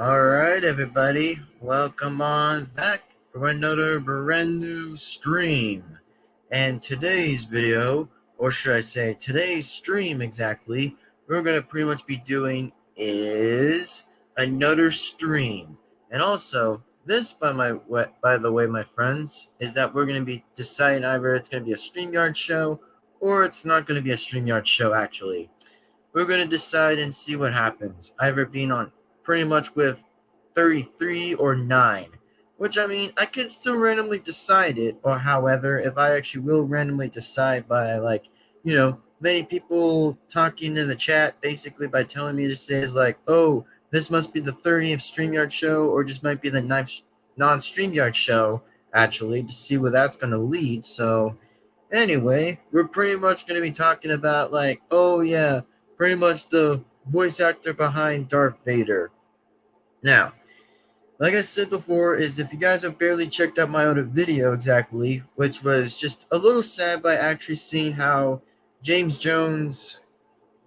Alright, everybody, welcome on back for another brand new stream. And today's video, or should I say today's stream exactly, we're going to pretty much be doing is another stream. And also, this, by the way, my friends, is that we're going to be deciding either it's going to be a StreamYard show or it's not going to be a StreamYard show, actually. We're going to decide and see what happens, either being on pretty much with 33 or 9, which I mean, I could still randomly decide it, or however, if I actually will randomly decide by many people talking in the chat basically by telling me to say is like, oh, this must be the 30th StreamYard show, or just might be the 9th non-StreamYard show, actually, to see where that's going to lead. So anyway, we're pretty much going to be talking about like, oh yeah, pretty much the voice actor behind Darth Vader. Now, like I said before, is if you guys have barely checked out my other video exactly, which was just a little sad by actually seeing how James Jones,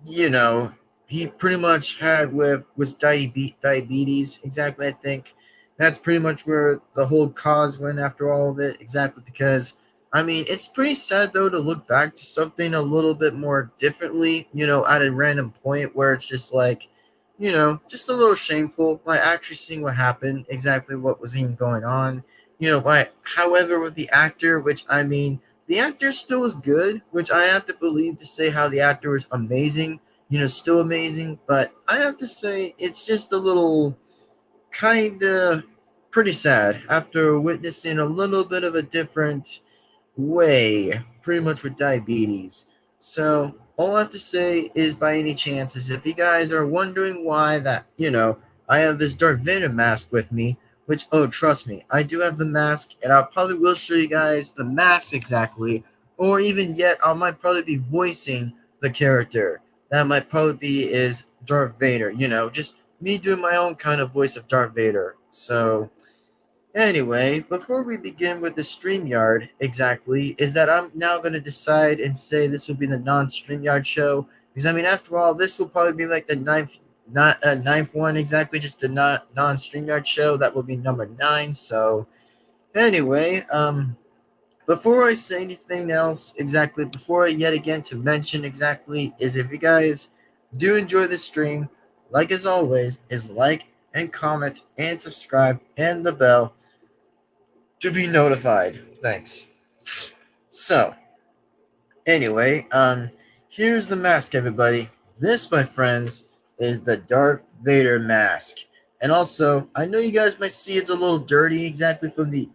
he pretty much had with diabetes, exactly, I think. That's pretty much where the whole cause went after all of it, exactly, because I mean, it's pretty sad though to look back to something a little bit more differently, at a random point where it's just like, just a little shameful by actually seeing what happened, exactly what was even going on. However, with the actor, which I mean, the actor still was good, which I have to believe to say how the actor was amazing, still amazing, but I have to say it's just a little kind of pretty sad after witnessing a little bit of a different way, pretty much with diabetes. So all I have to say is, by any chances, if you guys are wondering why that, I have this Darth Vader mask with me, which, oh, trust me, I do have the mask, and I probably will show you guys the mask exactly, or even yet, I might probably be voicing the character. That might probably be is Darth Vader, just me doing my own kind of voice of Darth Vader. So anyway, before we begin with the StreamYard exactly, is that I'm now going to decide and say this will be the non-StreamYard show. Because, I mean, after all, this will probably be like the ninth one exactly, just the non-StreamYard show. That will be number 9. So, anyway, before I say anything else exactly, before I yet again to mention exactly, is if you guys do enjoy the stream, like as always, is like and comment and subscribe and the bell to be notified. Thanks. So, anyway, here's the mask, everybody. This, my friends, is the Darth Vader mask. And also, I know you guys might see it's a little dirty exactly from the,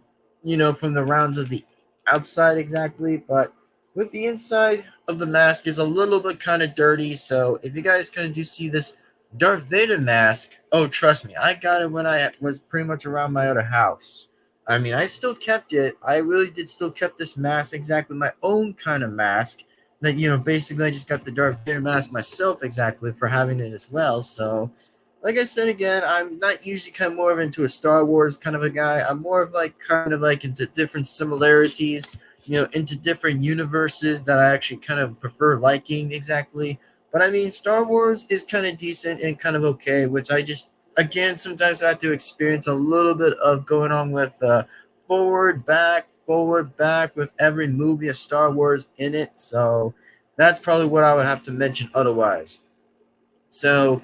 from the rounds of the outside exactly, but with the inside of the mask is a little bit kind of dirty. So if you guys kind of do see this Darth Vader mask, oh, trust me, I got it when I was pretty much around my other house. I mean, I still kept it. I really did still kept this mask, exactly my own kind of mask. That, basically I just got the Darth Vader mask myself exactly for having it as well. So, like I said again, I'm not usually kind of more of into a Star Wars kind of a guy. I'm more of like kind of like into different similarities, into different universes that I actually kind of prefer liking exactly. But I mean, Star Wars is kind of decent and kind of okay, which I just again, sometimes I have to experience a little bit of going on with forward, back with every movie of Star Wars in it. So that's probably what I would have to mention otherwise. So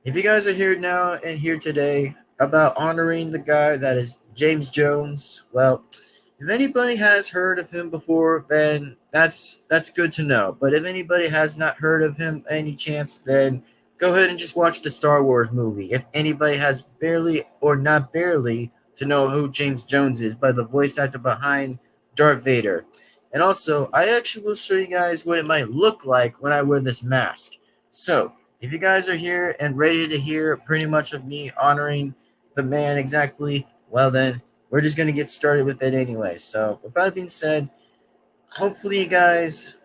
if you guys are here now and here today about honoring the guy that is James Jones, well, if anybody has heard of him before, then that's good to know. But if anybody has not heard of him any chance, then go ahead and just watch the Star Wars movie. If anybody has barely or not barely to know who James Jones is by the voice actor behind Darth Vader. And also, I actually will show you guys what it might look like when I wear this mask. So, if you guys are here and ready to hear pretty much of me honoring the man exactly, well then, we're just going to get started with it anyway. So, with that being said, hopefully you guys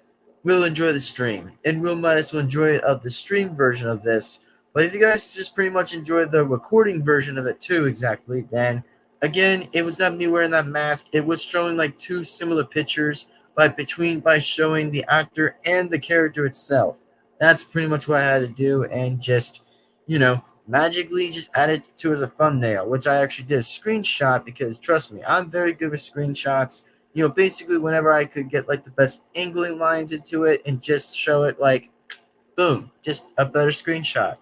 will enjoy the stream. And we'll might as well enjoy it of the stream version of this. But if you guys just pretty much enjoy the recording version of it too exactly, then again, it was not me wearing that mask. It was showing like two similar pictures by showing the actor and the character itself. That's pretty much what I had to do, and just, magically just add it to as a thumbnail, which I actually did a screenshot because trust me, I'm very good with screenshots. Basically whenever I could get like the best angling lines into it and just show it like boom, just a better screenshot.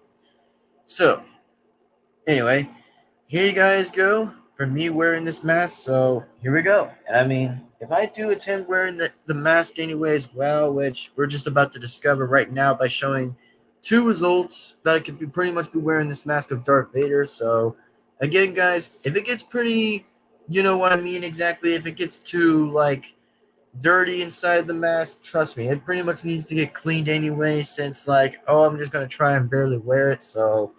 So anyway, here you guys go for me wearing this mask. So here we go. And I mean, if I do attend wearing the mask anyways, well, which we're just about to discover right now by showing two results that I could be pretty much be wearing this mask of Darth Vader. So again, guys, if it gets pretty, you know what I mean exactly, if it gets too like dirty inside the mask, trust me, it pretty much needs to get cleaned anyway, since like, oh, I'm just gonna try and barely wear it. So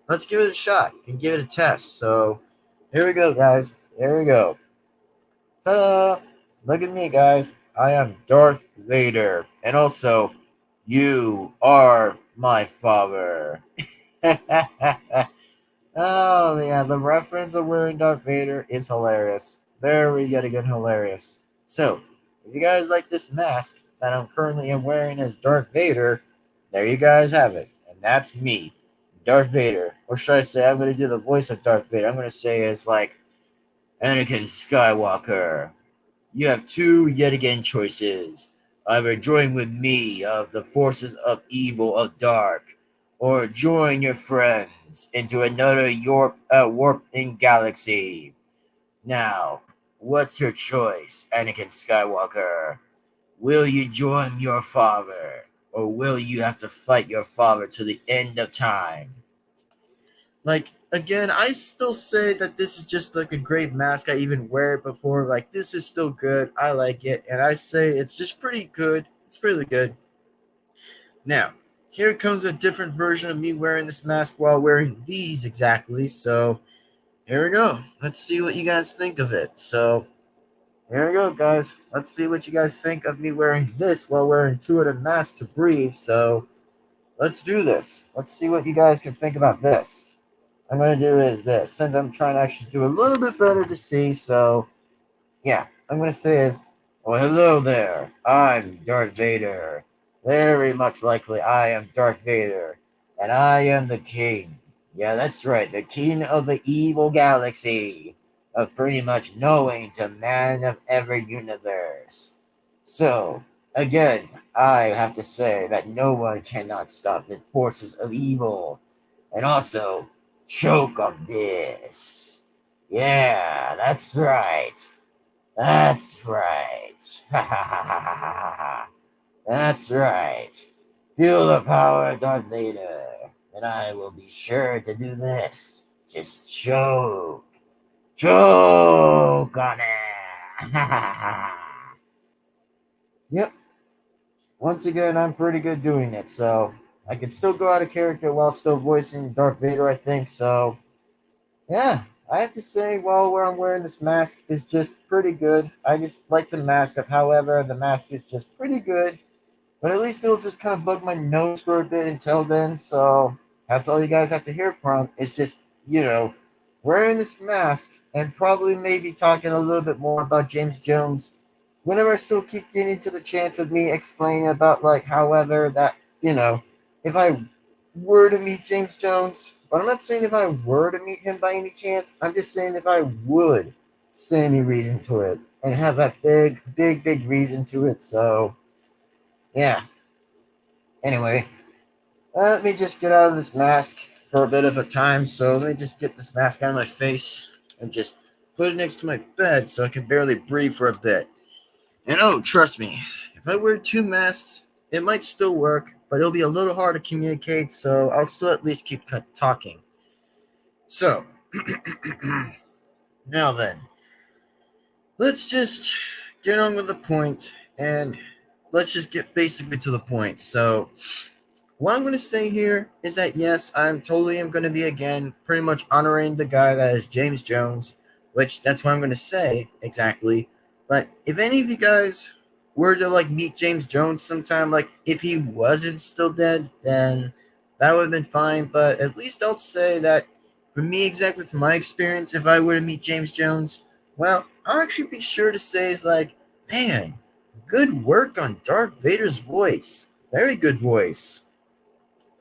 let's give it a shot and give it a test. So here we go, guys. Here we go. Ta-da! Look at me, guys. I am Darth Vader. And also, you are my father. Oh, yeah, the reference of wearing Darth Vader is hilarious. There we get again, hilarious. So, if you guys like this mask that I'm currently wearing as Darth Vader, there you guys have it. And that's me, Darth Vader. Or should I say, I'm going to do the voice of Darth Vader. I'm going to say it's like, Anakin Skywalker, you have two yet again choices. Either join with me of the forces of evil of dark, or join your friends into another warping galaxy. Now, what's your choice, Anakin Skywalker? Will you join your father, or will you have to fight your father to the end of time? Like, again, I still say that this is just like a great mask. I even wear it before. Like, this is still good. I like it. And I say it's just pretty good. It's really good. Now, here comes a different version of me wearing this mask while wearing these exactly. So, here we go. Let's see what you guys think of it. So, here we go, guys. Let's see what you guys think of me wearing this while wearing two of the masks to breathe. So, let's do this. Let's see what you guys can think about this. I'm going to do is this, since I'm trying to actually do a little bit better to see, so yeah, I'm going to say is, well, hello there, I'm Darth Vader. Very much likely I am Darth Vader, and I am the king. Yeah, that's right, the king of the evil galaxy, of pretty much knowing to man of every universe. So, again, I have to say that no one cannot stop the forces of evil, and also choke on this. Yeah, that's right. That's right. Ha ha ha ha ha ha ha. That's right. Feel the power of Darth Vader, and I will be sure to do this. Just choke. Choke on it. Ha ha ha. Yep. Once again, I'm pretty good doing it, so I can still go out of character while still voicing Darth Vader, I think, so yeah, I have to say, while I'm wearing this mask is just pretty good. I just like the mask. However, the mask is just pretty good, but at least it'll just kind of bug my nose for a bit until then. So that's all you guys have to hear from. It's just wearing this mask and probably maybe talking a little bit more about James Jones. Whenever I still keep getting to the chance of me explaining about like, however, that if I were to meet James Jones, but I'm not saying if I were to meet him by any chance. I'm just saying if I would say any reason to it and have that big, big, big reason to it. So, yeah. Anyway, let me just get out of this mask for a bit of a time. So let me just get this mask out of my face and just put it next to my bed so I can barely breathe for a bit. And oh, trust me, if I wear two masks, it might still work, but it'll be a little hard to communicate, so I'll still at least keep talking. So, now then, let's just get on with the point, and let's just get basically to the point. So, what I'm going to say here is that yes, I'm totally am going to be again pretty much honoring the guy that is James Jones, which that's what I'm going to say exactly. But if any of you guys were to like meet James Jones sometime, like if he wasn't still dead, then that would have been fine. But at least I'll say that for me, exactly from my experience, if I were to meet James Jones, well, I'll actually be sure to say is like, man, good work on Darth Vader's voice. Very good voice.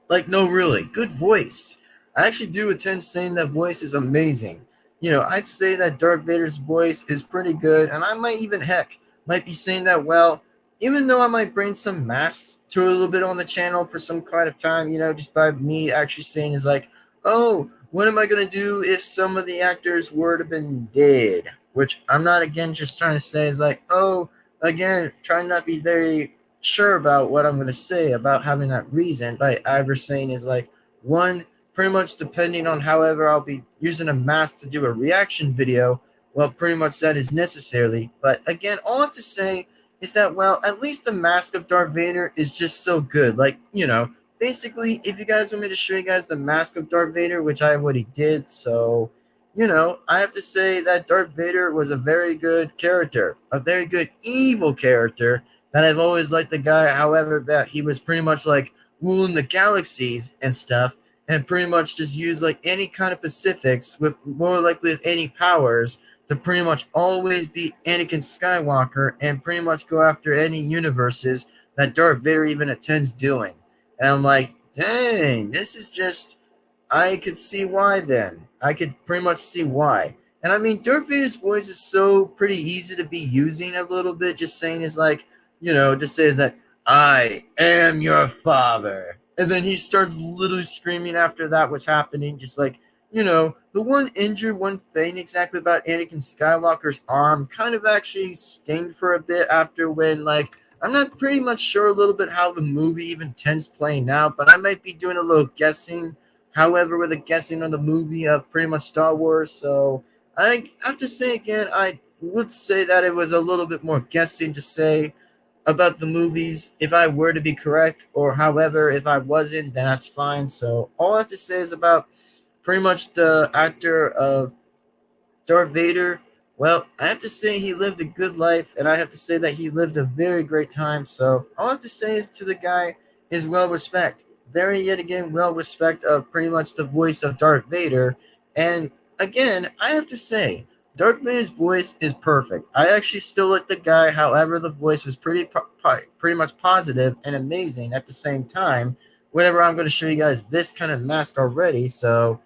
Like, no, really, good voice. I actually do attend saying that voice is amazing. I'd say that Darth Vader's voice is pretty good, and I might even, heck, might be saying that well, even though I might bring some masks to a little bit on the channel for some kind of time, just by me actually saying is like, oh, what am I going to do if some of the actors were to have been dead? Which I'm not, again, just trying to say is like, oh, again, trying not to be very sure about what I'm going to say about having that reason by either saying is like, one, pretty much depending on however I'll be using a mask to do a reaction video, well, pretty much that is necessarily. But again, all I have to say is that, well, at least the mask of Darth Vader is just so good. Like, basically, if you guys want me to show you guys the mask of Darth Vader, which I already did, so, I have to say that Darth Vader was a very good character, a very good evil character that I've always liked the guy, however, that he was pretty much like ruling the galaxies and stuff, and pretty much just use like any kind of specifics with more likely with any powers to pretty much always beat Anakin Skywalker and pretty much go after any universes that Darth Vader even attends doing. And I'm like, dang, this is just, I could see why then. I could pretty much see why. And I mean, Darth Vader's voice is so pretty easy to be using a little bit, just saying is like, just says that, I am your father. And then he starts literally screaming after that was happening, just like, the one thing exactly about Anakin Skywalker's arm kind of actually stinged for a bit after when, like, I'm not pretty much sure a little bit how the movie even tends playing out, but I might be doing a little guessing. However, with a guessing on the movie of pretty much Star Wars, so I have to say again, I would say that it was a little bit more guessing to say about the movies if I were to be correct, or however, if I wasn't, then that's fine. So all I have to say is about pretty much the actor of Darth Vader. Well, I have to say he lived a good life, and I have to say that he lived a very great time. So all I have to say is to the guy is well respect. Very yet again well respect of pretty much the voice of Darth Vader. And again, I have to say, Darth Vader's voice is perfect. I actually still like the guy, however, the voice was pretty much positive and amazing at the same time. Whenever I'm going to show you guys this kind of mask already, so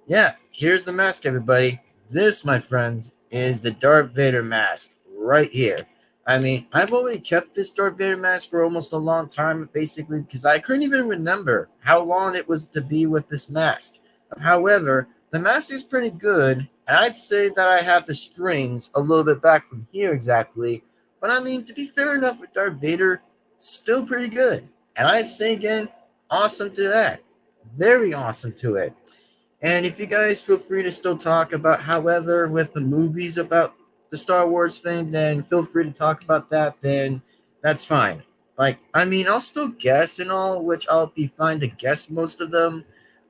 yeah, here's the mask, everybody. This, my friends, is the Darth Vader mask right here. I mean, I've already kept this Darth Vader mask for almost a long time, basically, because I couldn't even remember how long it was to be with this mask. However, the mask is pretty good, and I'd say that I have the strings a little bit back from here exactly. But I mean, to be fair enough with Darth Vader, still pretty good. And I'd say again, awesome to that. Very awesome to it. And if you guys feel free to still talk about, however, with the movies about the Star Wars thing, then feel free to talk about that, then that's fine. Like, I mean, I'll still guess and all, which I'll be fine to guess most of them.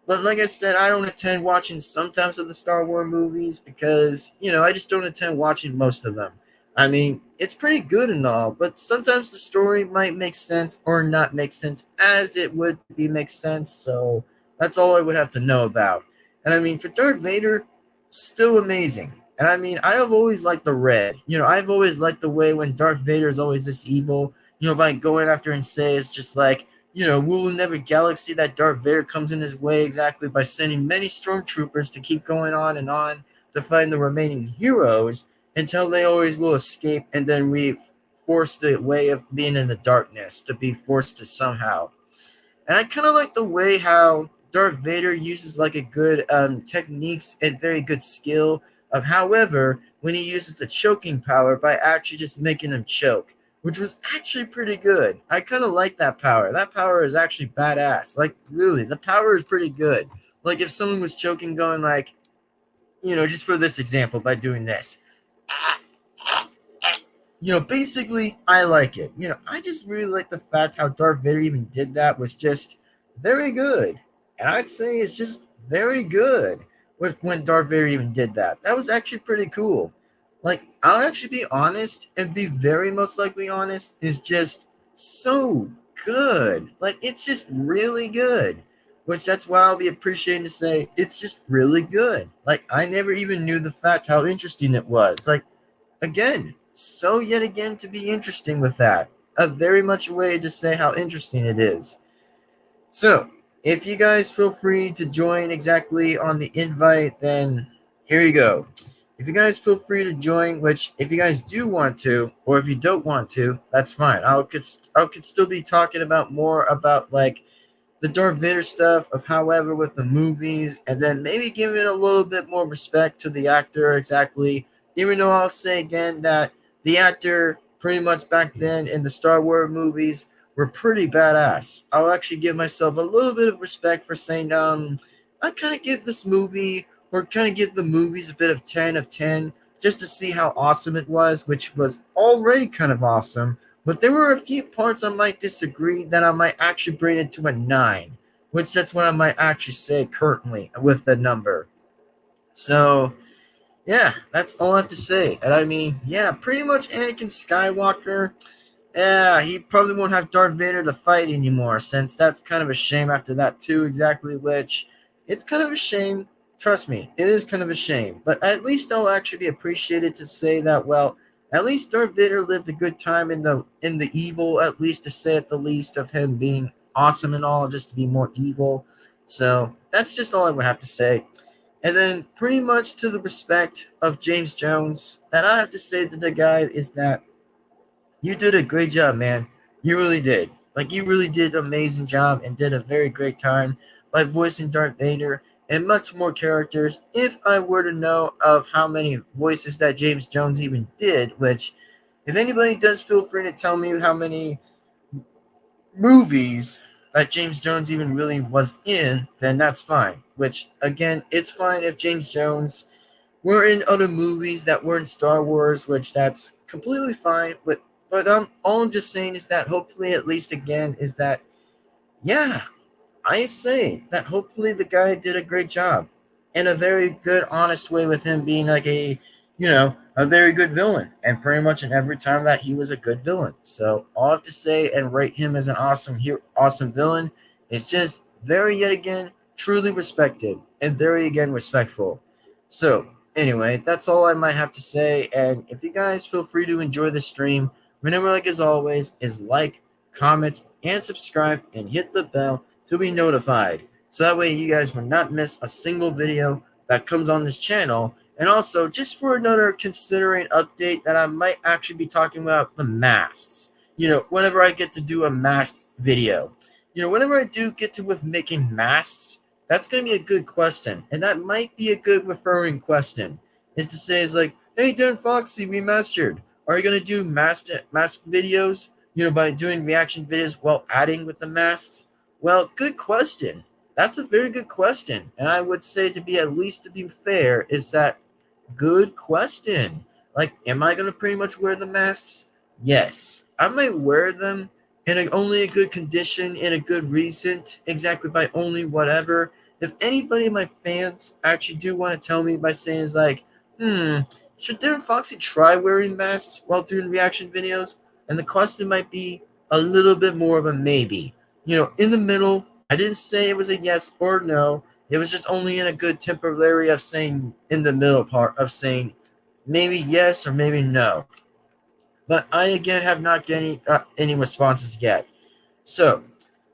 But like I said, I don't attend watching sometimes of the Star Wars movies because, I just don't attend watching most of them. I mean, it's pretty good and all, but sometimes the story might make sense or not make sense as it would be make sense, so that's all I would have to know about. And I mean, for Darth Vader, still amazing. And I mean, I have always liked the red. I've always liked the way when Darth Vader is always this evil, by going after and say it's just like, ruling every galaxy that Darth Vader comes in his way exactly by sending many stormtroopers to keep going on to find the remaining heroes until they always will escape, and then we force the way of being in the darkness to be forced to somehow. And I kind of like the way how Darth Vader uses like a good techniques and very good skill of, however, when he uses the choking power by actually just making him choke, which was actually pretty good. I kind of like that power. That power is actually badass. Like, really, the power is pretty good. Like, if someone was choking, going like, just for this example, by doing this. Basically, I like it. I just really like the fact how Darth Vader even did that was just very good. And I'd say it's just very good with when Darth Vader even did that. That was actually pretty cool. Like, I'll actually be honest and be very most likely honest, is just so good. Like, it's just really good. Which that's what I'll be appreciating to say. It's just really good. Like, I never even knew the fact how interesting it was. Like, again, so yet again to be interesting with that. A very much a way to say how interesting it is. So, if you guys feel free to join exactly on the invite, then here you go. If you guys feel free to join, which if you guys do want to, or if you don't want to, that's fine. I could still be talking about more about like the Darth Vader stuff of however with the movies, and then maybe giving a little bit more respect to the actor exactly. Even though I'll say again that the actor pretty much back then in the Star Wars movies were pretty badass. I'll actually give myself a little bit of respect for saying I kind of give this movie or kind of give the movies a bit of 10 of 10 just to see how awesome it was, which was already kind of awesome. But there were a few parts I might disagree that I might actually bring it to a 9, which that's what I might actually say currently with the number. So, yeah, that's all I have to say. And I mean, yeah, pretty much Anakin Skywalker, yeah, he probably won't have Darth Vader to fight anymore, since that's kind of a shame after that, too, exactly, which it's kind of a shame. Trust me, it is kind of a shame. But at least I'll actually be appreciated to say that, well, at least Darth Vader lived a good time in the evil, at least to say at the least, of him being awesome and all, just to be more evil. So that's just all I would have to say. And then pretty much to the respect of James Jones, that I have to say to the guy is that you did a great job, man. You really did. Like, you really did an amazing job and did a very great time by voicing Darth Vader and much more characters. If I were to know of how many voices that James Jones even did, which, if anybody does, feel free to tell me how many movies that James Jones even really was in, then that's fine. Which, again, it's fine if James Jones were in other movies that weren't Star Wars, which that's completely fine. But all I'm just saying is that hopefully, at least again, is that yeah, I say that hopefully the guy did a great job in a very good, honest way with him being like a very good villain, and pretty much in every time that he was a good villain. So all I have to say and rate him as an awesome hero, awesome villain is just very yet again truly respected and very again respectful. So anyway, that's all I might have to say. And if you guys feel free to enjoy the stream, remember, like as always, is like, comment, and subscribe, and hit the bell to be notified. So that way you guys will not miss a single video that comes on this channel. And also, just for another considering update, that I might actually be talking about the masks. Whenever I get to do a mask video. Whenever I do get to with making masks, that's going to be a good question. And that might be a good referring question. Is to say, is like, hey, Devin-Foxy, remastered. Are you going to do mask videos? By doing reaction videos while adding with the masks? Well, good question. That's a very good question. And I would say, to be at least to be fair, is that good question. Like, am I going to pretty much wear the masks? Yes. I might wear them in only a good condition, in a good reason, exactly by only whatever. If anybody of my fans actually do want to tell me by saying is like, should Devin-Foxy try wearing masks while doing reaction videos? And the question might be a little bit more of a maybe. In the middle, I didn't say it was a yes or no. It was just only in a good temporary of saying in the middle part of saying maybe yes or maybe no. But I again have not getting any responses yet. So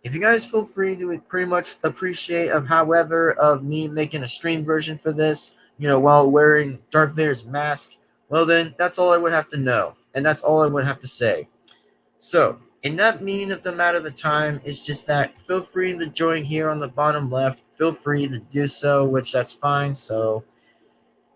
if you guys feel free to pretty much appreciate of however of me making a stream version for this, while wearing Darth Vader's mask, well then that's all I would have to know. And that's all I would have to say. So, in that mean of the matter of the time is just that feel free to join here on the bottom left. Feel free to do so, which that's fine. So,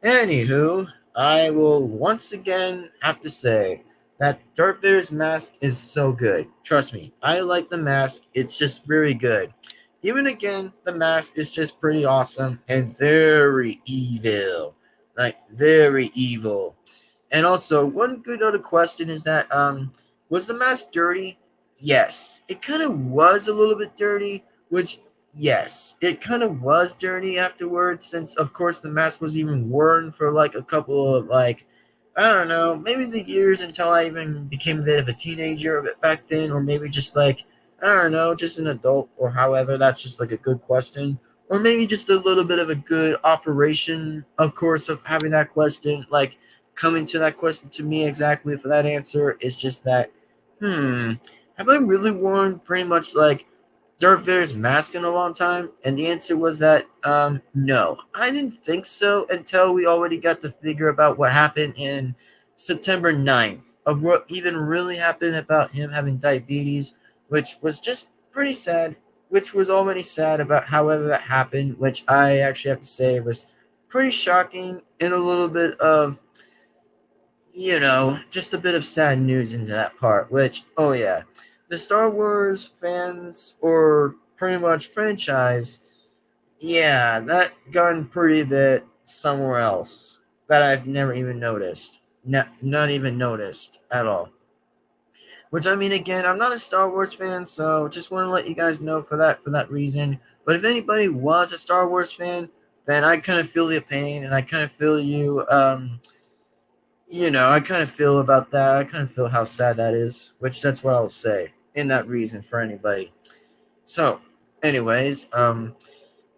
anywho, I will once again have to say that Darth Vader's mask is so good. Trust me, I like the mask. It's just very good. Even again, the mask is just pretty awesome and very evil. Like, very evil. And also, one good other question is that, was the mask dirty? Yes. It kind of was a little bit dirty, which, yes, it kind of was dirty afterwards, since, of course, the mask was even worn for, like, a couple of, like, I don't know, maybe the years until I even became a bit of a teenager back then, or maybe just, like, I don't know, just an adult, or however, that's just, like, a good question. Or maybe just a little bit of a good operation, of course, of having that question, like, coming to that question to me exactly for that answer is just that, have I really worn pretty much like Darth Vader's mask in a long time? And the answer was that no. I didn't think so until we already got the figure about what happened in September 9th, of what even really happened about him having diabetes, which was just pretty sad, which was already sad about however that happened, which I actually have to say was pretty shocking and a little bit of, just a bit of sad news into that part, which, oh yeah, the Star Wars fans, or pretty much franchise, yeah, that gone pretty bit somewhere else that I've never even noticed. Not even noticed at all. Which, I mean, again, I'm not a Star Wars fan, so just want to let you guys know for that reason. But if anybody was a Star Wars fan, then I kind of feel your pain, and I kind of feel you, I kind of feel about that. I kind of feel how sad that is, which that's what I'll say in that reason for anybody. So, anyways, there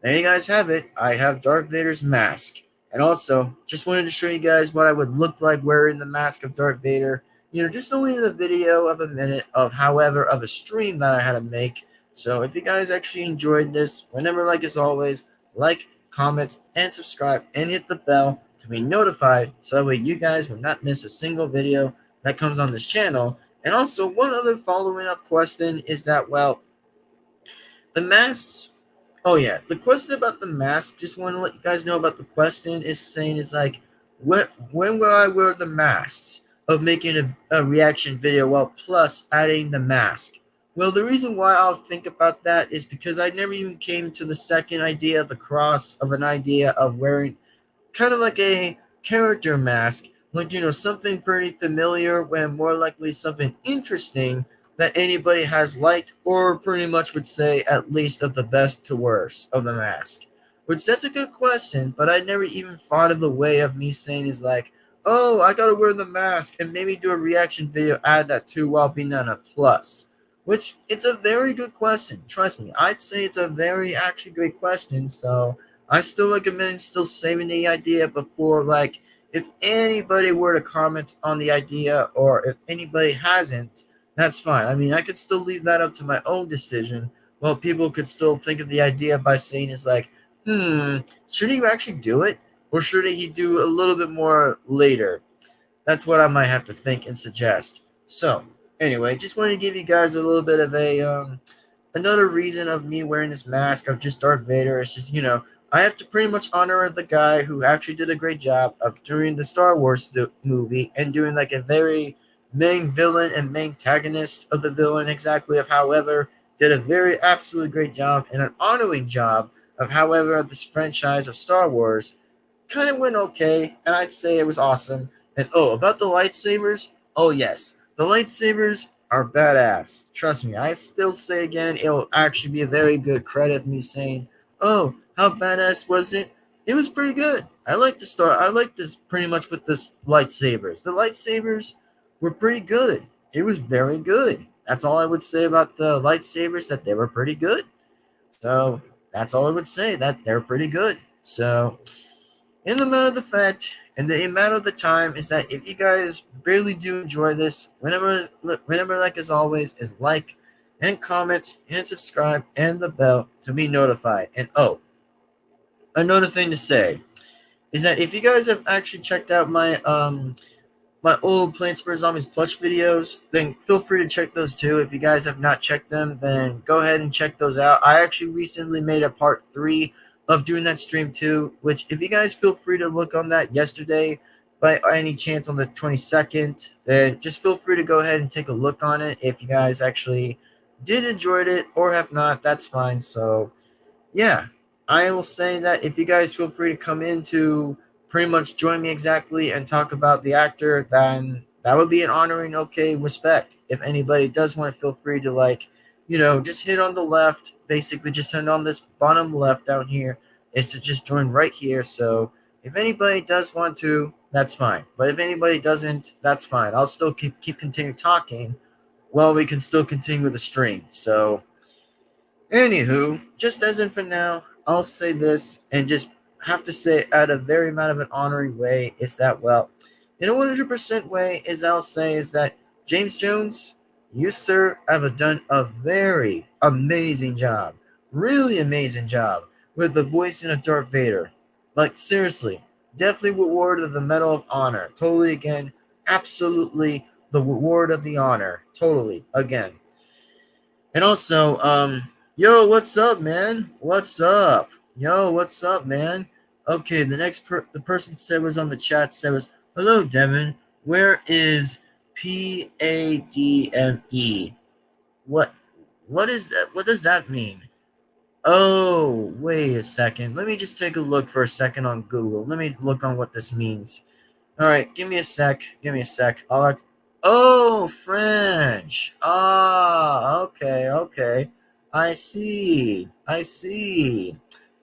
you guys have it. I have Darth Vader's mask. And also, just wanted to show you guys what I would look like wearing the mask of Darth Vader. Just only in a video of a minute of, however, of a stream that I had to make. So if you guys actually enjoyed this, remember, like as always, like, comment, and subscribe, and hit the bell to be notified so that way you guys will not miss a single video that comes on this channel. And also, one other following up question is that, well, the masks. Oh yeah, the question about the mask. Just want to let you guys know about the question. Is saying is like, when will I wear the mask? Of making a reaction video while plus adding the mask. Well, the reason why I'll think about that is because I never even came to the second idea of the cross of an idea of wearing kind of like a character mask, like something pretty familiar when more likely something interesting that anybody has liked, or pretty much would say at least of the best to worst of the mask. Which that's a good question, but I never even thought of the way of me saying is like, oh, I gotta wear the mask and maybe do a reaction video, add that too while being on a plus. Which it's a very good question. Trust me, I'd say it's a very actually great question. So I still recommend still saving the idea before, like, if anybody were to comment on the idea, or if anybody hasn't, that's fine. I mean, I could still leave that up to my own decision. Well, people could still think of the idea by saying, "Is like, should he actually do it? Or should he do a little bit more later?" That's what I might have to think and suggest. So, anyway, just wanted to give you guys a little bit of a another reason of me wearing this mask of just Darth Vader. It's just, I have to pretty much honor the guy who actually did a great job of doing the Star Wars movie and doing like a very main villain and main antagonist of the villain exactly of however did a very absolutely great job and an honoring job of however this franchise of Star Wars kind of went okay, and I'd say it was awesome. And oh, about the lightsabers, oh yes, the lightsabers are badass. Trust me, I still say again, it'll actually be a very good credit of me saying, oh, how badass was it? It was pretty good. I like the star. I like this pretty much with this lightsabers. The lightsabers were pretty good. It was very good. That's all I would say about the lightsabers, that they were pretty good. So that's all I would say, that they're pretty good. So in the matter of the fact, and the amount of the time is that if you guys really do enjoy this, remember, like as always, is like and comment and subscribe and the bell to be notified. And oh, another thing to say is that if you guys have actually checked out my old Plants vs. Zombies plush videos, then feel free to check those too. If you guys have not checked them, then go ahead and check those out. I actually recently made a part 3 of doing that stream too, which if you guys feel free to look on that yesterday by any chance on the 22nd, then just feel free to go ahead and take a look on it. If you guys actually did enjoy it or have not, that's fine. So yeah, I will say that if you guys feel free to come in to pretty much join me exactly and talk about the actor, then that would be an honoring, okay, respect. If anybody does want to, feel free to, like, just hit on the left, basically just hit on this bottom left down here, is to just join right here. So if anybody does want to, that's fine. But if anybody doesn't, that's fine. I'll still keep continue talking while we can still continue with the stream. So anywho, just as in for now, I'll say this and just have to say at a very amount of an honoring way is that, well, in a 100% way is that I'll say is that James Jones, You, sir, have done a very amazing job. Really amazing job with the voicing of Darth Vader. Like, seriously, definitely reward of the Medal of Honor. Totally, again, absolutely the reward of the honor. Totally, again. And also, yo, what's up, man? What's up? Yo, what's up, man? Okay, the person said was on the chat said was, hello, Devin. Where is PADME? What what is that? What does that mean? Oh, wait a second. Let me just take a look for a second on Google. Let me look on what this means. All right, give me a sec. Give me a sec. Oh, French. Ah, okay, okay. I see. I see.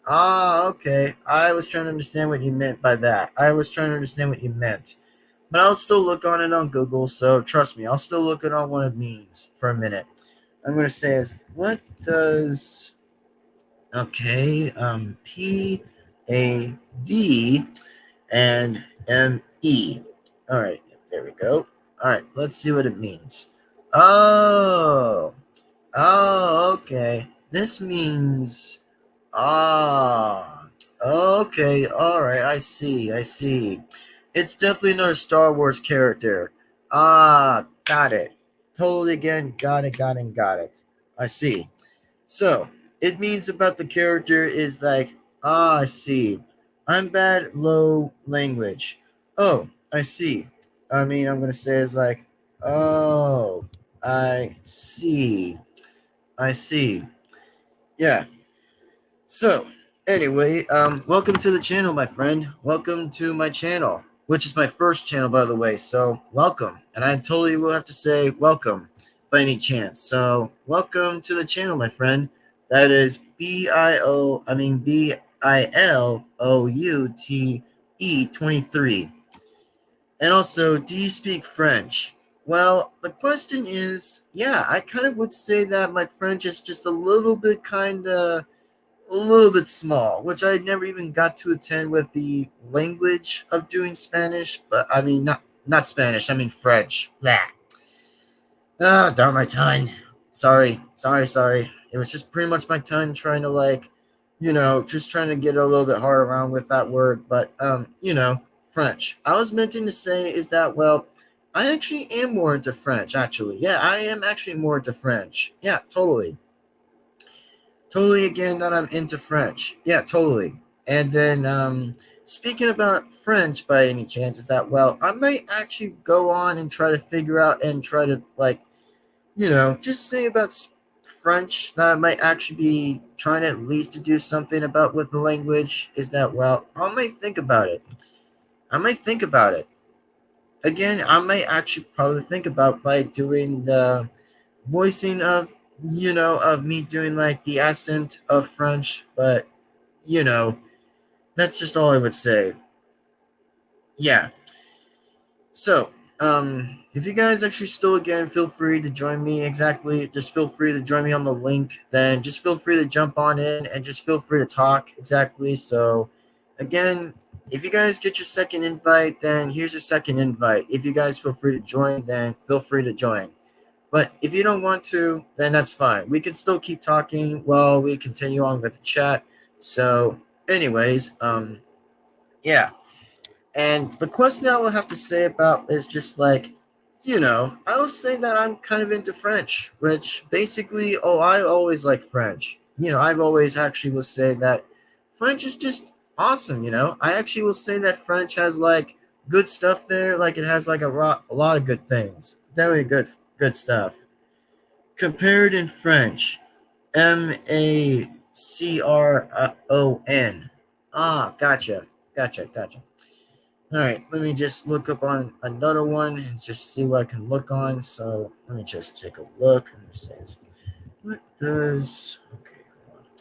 Ah, okay. I was trying to understand what you meant by that. I was trying to understand what you meant. But I'll still look on it on Google, so trust me, I'll still look it on what it means for a minute. I'm going to say is, what does, okay, P-A-D and M-E. All right, there we go. All right, let's see what it means. Oh, okay. This means, ah, okay, all right, I see, I see. It's definitely not a Star Wars character. Ah, got it. Totally again, got it. I see. So, it means about the character is like, ah, I see. I'm bad low language. Oh, I see. I mean, I'm going to say is like, oh, I see. I see. Yeah. So, anyway, welcome to the channel, my friend. Welcome to my channel, which is my first channel, by the way. So, welcome. And I totally will have to say welcome by any chance. So, welcome to the channel, my friend. That is BILOUTE 23. And also, do you speak French? Well, the question is, yeah, I kind of would say that my French is just a little bit small, which I never even got to attend with the language of doing Spanish, but I mean not Spanish, I mean French. Blah. Ah, darn my tongue. Sorry. It was just pretty much my tongue trying to just trying to get a little bit hard around with that word, but French. I was meant to say is that well, I actually am more into French, actually. Yeah, I am actually more into French. Yeah, totally. Totally again that I'm into French. Yeah, totally. And then speaking about French by any chance is that well, I might actually go on and try to figure out and try to just say about French that I might actually be trying at least to do something about with the language is that well, I might think about it. I might think about it. Again, I might actually probably think about by doing the voicing of of me doing like the accent of French, but you know that's just all I would say. Yeah. So, if you guys actually still again feel free to join me exactly, just feel free to join me on the link. Then just feel free to jump on in and just feel free to talk exactly. So, again, if you guys get your second invite, then here's your second invite. If you guys feel free to join, then feel free to join. But if you don't want to, then that's fine. We can still keep talking while we continue on with the chat. So, anyways, yeah. And the question I will have to say about is just like, I will say that I'm kind of into French, which basically, I always like French. I've always actually will say that French is just awesome. I actually will say that French has like good stuff there. Like it has like a lot of good things. Definitely good stuff. Compared in French, Macron. Ah, gotcha. All right, let me just look up on another one and just see what I can look on. So let me just take a look. And it says, what does, okay, hold on.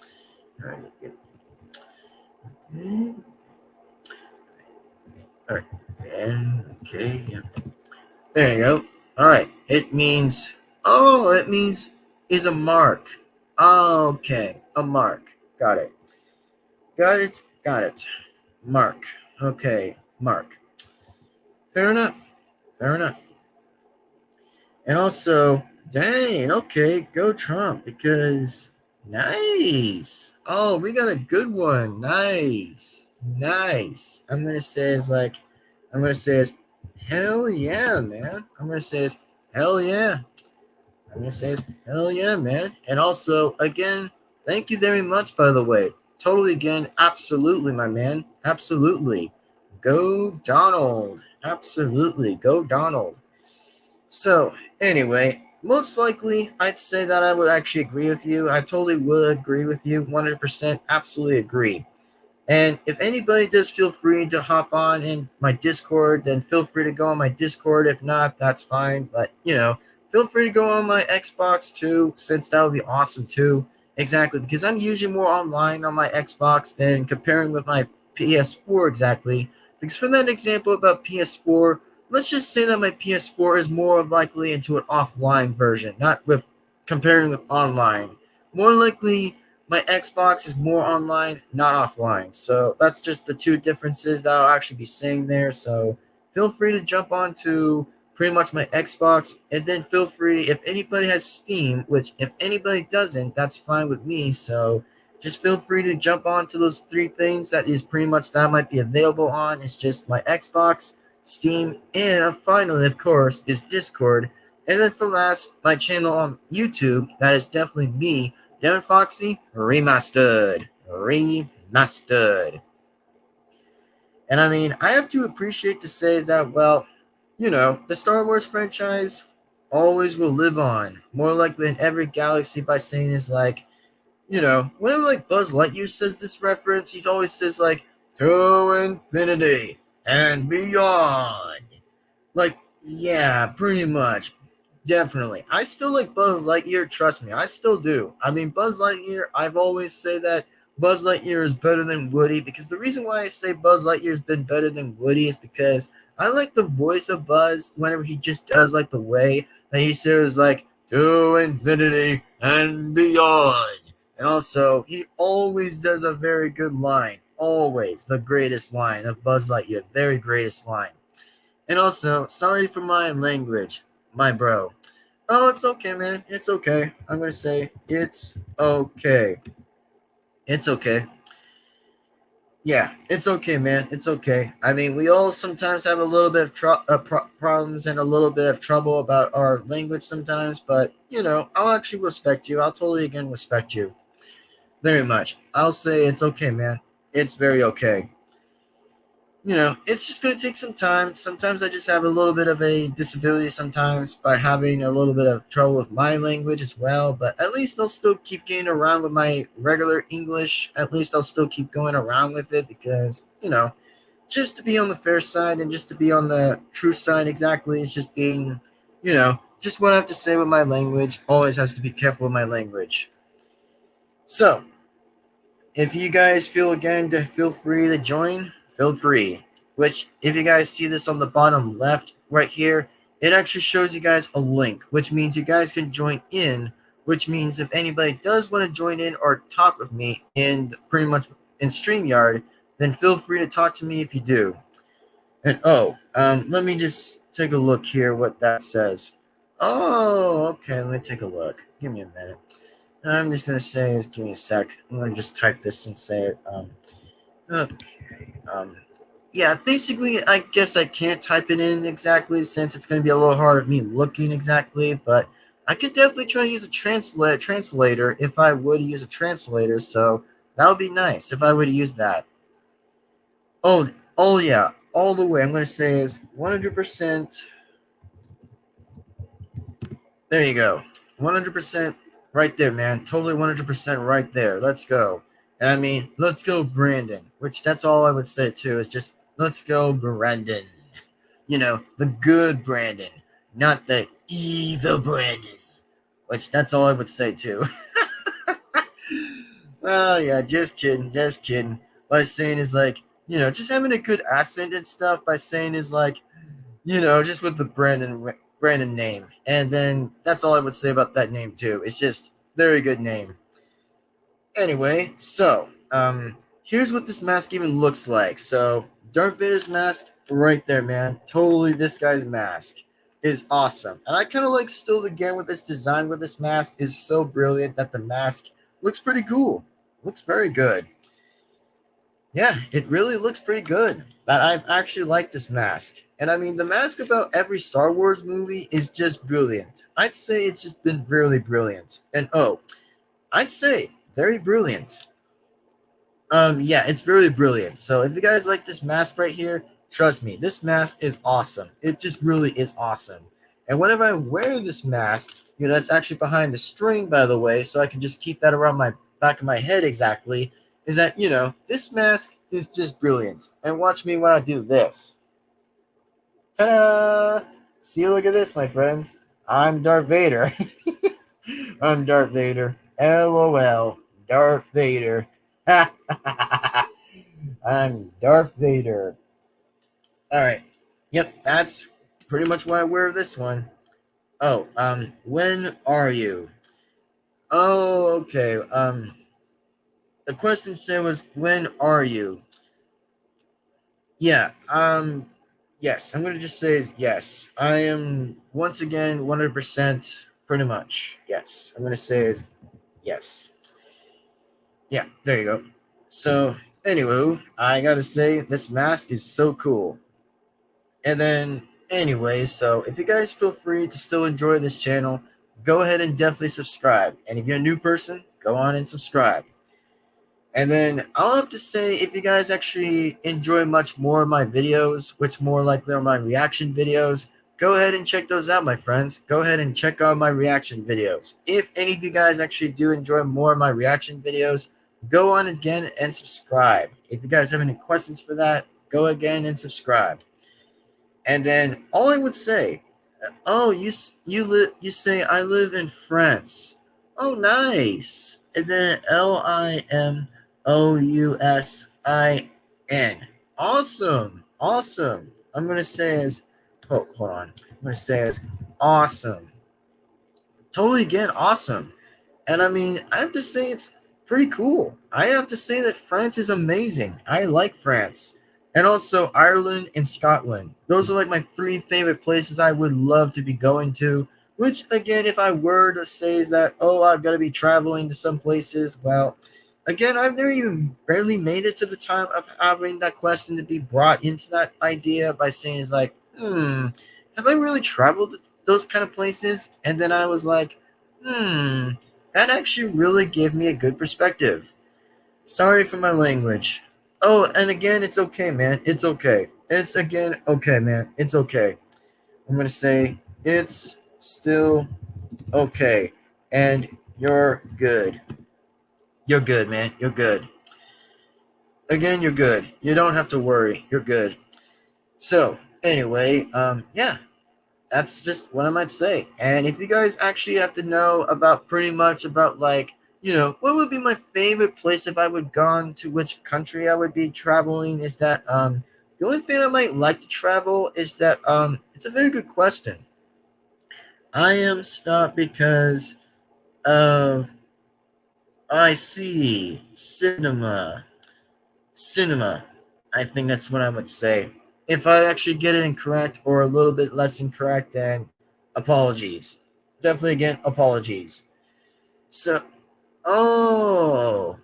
All right, okay. All right, and okay, yeah. There you go. All right, it means is a mark. Oh, okay, a mark. Got it. Got it. Mark. Okay, mark. Fair enough. And also, Dang, okay, go Trump because nice. Oh, we got a good one. Nice. Nice. I'm gonna say is hell yeah, man. I'm gonna say is hell yeah. I'm gonna say is hell yeah, man. And also, again, thank you very much, by the way. Totally again, absolutely, my man. Absolutely. Go Donald. Absolutely. Go Donald. So, anyway, most likely, I'd say that I would actually agree with you. I totally would agree with you. 100% absolutely agree. And if anybody does feel free to hop on in my Discord, then feel free to go on my Discord. If not, that's fine. But, feel free to go on my Xbox too, since that would be awesome too. Exactly, because I'm usually more online on my Xbox than comparing with my PS4 exactly. Because for that example about PS4, let's just say that my PS4 is more likely into an offline version, not with comparing with online. More likely my Xbox is more online, not offline. So that's just the two differences that I'll actually be saying there. So feel free to jump on to pretty much my Xbox, and then feel free if anybody has Steam, which if anybody doesn't, that's fine with me. So just feel free to jump on to those three things that is pretty much that might be available on. It's just my Xbox, Steam, and finally, of course, is Discord. And then for last, my channel on YouTube. That is definitely me, Devin-Foxy Remastered. Remastered. And I mean, I have to appreciate to say is that, well, the Star Wars franchise always will live on. More likely in every galaxy by saying is like, whenever like Buzz Lightyear says this reference, he's always says like, to infinity and beyond. Like, yeah, pretty much. Definitely. I still like Buzz Lightyear, trust me. I still do. I mean, Buzz Lightyear, I've always say that Buzz Lightyear is better than Woody because the reason why I say Buzz Lightyear has been better than Woody is because I like the voice of Buzz whenever he just does like the way that he says like to infinity and beyond. And also, he always does a very good line. Always the greatest line of Buzz Lightyear. Very greatest line. And also, sorry for my language, my bro. Oh, it's okay, man. It's okay. I'm gonna say it's okay. It's okay. Yeah, it's okay, man. It's okay. I mean, we all sometimes have a little bit of problems and a little bit of trouble about our language sometimes, but I'll actually respect you. I'll totally again respect you very much. I'll say it's okay, man. It's very okay. It's just going to take some time. Sometimes I just have a little bit of a disability sometimes by having a little bit of trouble with my language as well. But at least I'll still keep getting around with my regular English. At least I'll still keep going around with it because, just to be on the fair side and just to be on the true side exactly is just being, just what I have to say with my language. Always has to be careful with my language. So, if you guys feel again to feel free to join, feel free. Which, if you guys see this on the bottom left right here, it actually shows you guys a link, which means you guys can join in. Which means if anybody does want to join in or talk with me in pretty much in StreamYard, then feel free to talk to me if you do. And let me just take a look here what that says. Oh, okay, let me take a look. Give me a minute. I'm just gonna say, just give me a sec. I'm gonna just type this and say it. Okay. Yeah. Basically, I guess I can't type it in exactly since it's gonna be a little hard of me looking exactly. But I could definitely try to use a translator if I would use a translator. So that would be nice if I would use that. Oh, oh yeah, all the way. I'm gonna say is 100%. There you go. 100% right there, man. Totally 100% right there. Let's go. And I mean, let's go, Brandon. Which that's all I would say too. Is just let's go, Brandon. The good Brandon, not the evil Brandon. Which that's all I would say too. Well, yeah, just kidding, just kidding. By saying is like, just having a good accent and stuff. By saying is like, just with the Brandon name. And then that's all I would say about that name too. It's just very good name. Anyway, so here's what this mask even looks like. So Darth Vader's mask right there, man. Totally this guy's mask. is awesome. And I kind of like still again with this design with this mask is so brilliant that the mask looks pretty cool. Looks very good. Yeah, it really looks pretty good. That I've actually liked this mask. And I mean, the mask about every Star Wars movie is just brilliant. I'd say it's just been really brilliant. And oh, I'd say very brilliant. Yeah, it's really brilliant. So if you guys like this mask right here, trust me, this mask is awesome. It just really is awesome. And whenever I wear this mask, that's actually behind the string, by the way, so I can just keep that around my back of my head exactly, is that, this mask is just brilliant. And watch me when I do this. Ta-da! See, look at this, my friends. I'm Darth Vader. I'm Darth Vader. LOL. Darth Vader. I'm Darth Vader. Alright. Yep, that's pretty much why I wear this one. Oh, when are you? Oh, okay. The question said was, when are you? Yeah, yes, I'm gonna just say is yes. I am once again 100% pretty much. Yes. I'm gonna say is yes. Yeah, there you go. So, anywho, I gotta say this mask is so cool. And then, anyway, so if you guys feel free to still enjoy this channel, go ahead and definitely subscribe. And if you're a new person, go on and subscribe. And then I'll have to say, if you guys actually enjoy much more of my videos, which more likely are my reaction videos, go ahead and check those out, my friends. Go ahead and check out my reaction videos. If any of you guys actually do enjoy more of my reaction videos, go on again and subscribe. If you guys have any questions for that, go again and subscribe. And then all I would say, oh, you say I live in France. Oh, nice. And then LIMOUSIN. Awesome. Awesome. I'm gonna say as hold on. I'm gonna say as awesome. Totally again, awesome. And I mean, I have to say it's pretty cool. I have to say that France is amazing. I like France. And also Ireland and Scotland. Those are like my three favorite places I would love to be going to. Which, again, if I were to say is that, oh, I've got to be traveling to some places, well, again, I've never even barely made it to the time of having that question to be brought into that idea by saying is like, have I really traveled to those kind of places? And then I was like, that actually really gave me a good perspective. Sorry for my language. Oh, and again, it's okay, man. It's okay. It's again okay, man. It's okay. I'm gonna say it's still okay. And you're good. You're good, man. You're good. Again, you're good. You don't have to worry. You're good. So, anyway, yeah. That's just what I might say. And if you guys actually have to know about pretty much about like, what would be my favorite place if I would gone to which country I would be traveling, is that the only thing I might like to travel is that it's a very good question. I am stopped because of I see cinema. Cinema. I think that's what I would say. If I actually get it incorrect or a little bit less incorrect, then apologies. Definitely again, apologies. So, oh,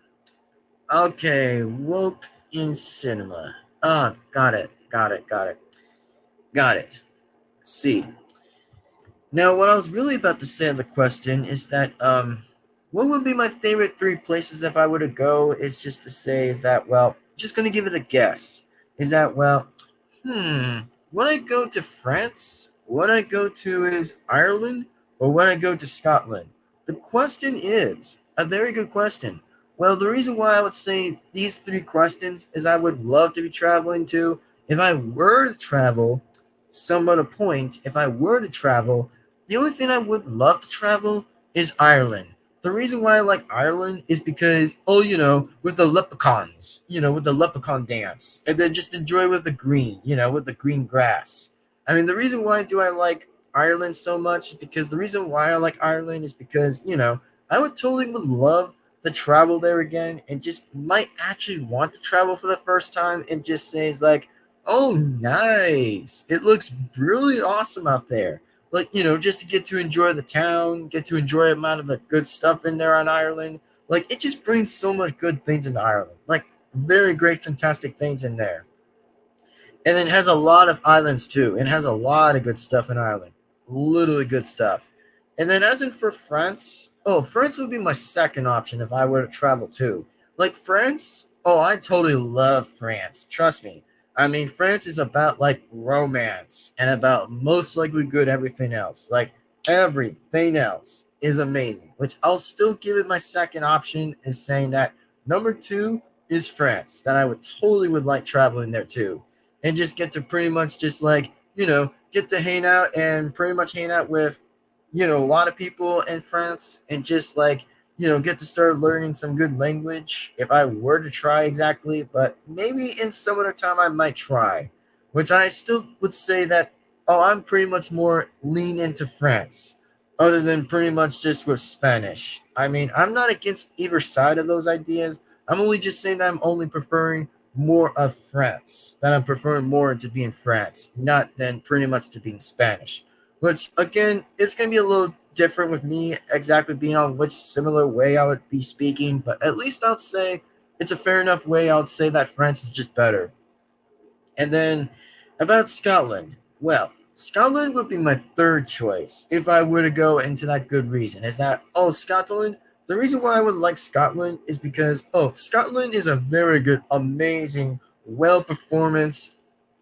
okay, woke in cinema. Ah, got it. Got it. See. Now, what I was really about to say on the question is that, what would be my favorite three places if I were to go? Is just to say is that, well, just going to give it a guess. Is that, well, would I go to France? Would I go to is Ireland? Or would I go to Scotland? The question is a very good question. Well, the reason why I would say these three questions is I would love to be traveling to. If I were to travel, somewhat a point, if I were to travel, the only thing I would love to travel is Ireland. The reason why I like Ireland is because, with the leprechauns, with the leprechaun dance, and then just enjoy with the green, with the green grass. I mean, the reason why do I like Ireland so much is because the reason why I like Ireland is because, I would love to travel there again and just might actually want to travel for the first time and just say, it's like, oh, nice. It looks really awesome out there. like, just to get to enjoy the town, get to enjoy a lot of the good stuff in there on Ireland. Like, it just brings so much good things into Ireland. Like, very great, fantastic things in there. And then it has a lot of islands too. It has a lot of good stuff in Ireland. Literally good stuff. And then as in for France, oh, France would be my second option if I were to travel too. Like France, oh, I totally love France. Trust me. I mean, France is about like romance and about most likely good everything else. Like everything else is amazing, which I'll still give it my second option is saying that number two is France, that I would totally would like traveling there too and just get to pretty much just like, get to hang out and pretty much hang out with, a lot of people in France and just like, get to start learning some good language if I were to try exactly. But maybe in some other time I might try, which I still would say that, oh, I'm pretty much more lean into France other than pretty much just with Spanish. I mean, I'm not against either side of those ideas. I'm only just saying that I'm only preferring more of France, that I'm preferring more to being France, not than pretty much to being Spanish. Which again, it's gonna be a little different with me exactly being on which similar way I would be speaking, but at least I'd say it's a fair enough way. I would say that France is just better. And then about Scotland, well, Scotland would be my third choice if I were to go into that good reason. Is that, oh, Scotland? The reason why I would like Scotland is because, oh, Scotland is a very good, amazing, well performance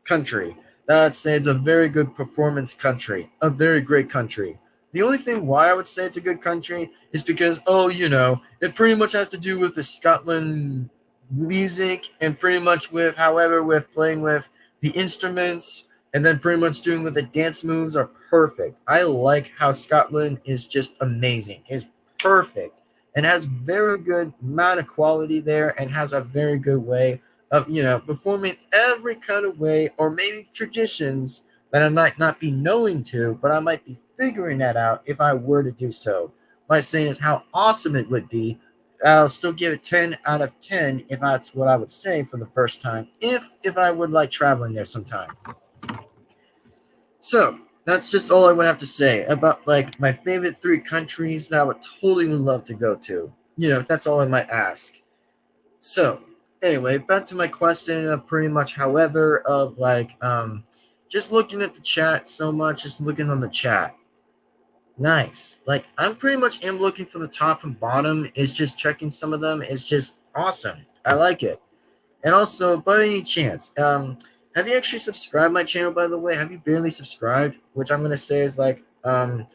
country. That I'd say it's a very good performance country, a very great country. The only thing why I would say it's a good country is because, oh, it pretty much has to do with the Scotland music and pretty much with, however, with playing with the instruments and then pretty much doing with the dance moves are perfect. I like how Scotland is just amazing, is perfect, and has very good amount of quality there and has a very good way of, performing every kind of way or maybe traditions that I might not be knowing to, but I might be figuring that out if I were to do so. My saying is how awesome it would be. I'll still give it 10 out of 10 if that's what I would say for the first time, if I would like traveling there sometime. So that's just all I would have to say about like my favorite three countries that I would totally would love to go to. That's all I might ask. So anyway, back to my question of pretty much however of like just looking at the chat so much, just looking on the chat. Nice. Like I'm pretty much am looking for the top and bottom. Is just checking some of them. It's just awesome. I like it. And also, by any chance, have you actually subscribed my channel? By the way, have you barely subscribed? Which I'm gonna say is like, hold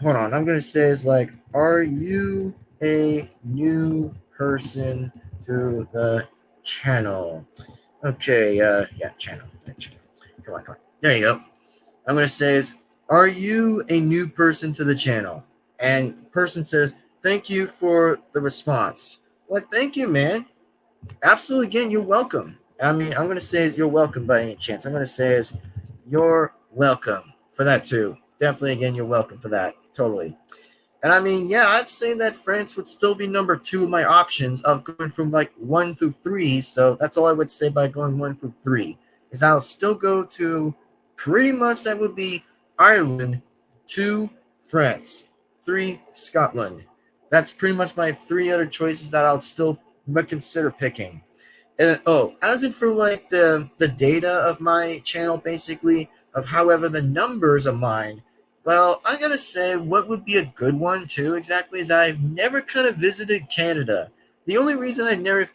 on. I'm gonna say is like, are you a new person to the channel? Okay. Yeah, channel. Come on. There you go. I'm gonna say is, are you a new person to the channel? And person says, thank you for the response. Well, thank you, man. Absolutely, again, you're welcome. I mean, I'm going to say is you're welcome by any chance. I'm going to say is you're welcome for that too. Definitely, again, you're welcome for that. Totally. And I mean, yeah, I'd say that France would still be number two of my options of going from like 1 through 3. So that's all I would say by going 1 through 3 is I'll still go to pretty much that would be Ireland, 2 France, 3 Scotland. That's pretty much my 3 other choices that I'll still consider picking. And as in for like the data of my channel, basically of however the numbers of mine. Well, I gotta say, what would be a good one too exactly is I've never kind of visited Canada. The only reason I've never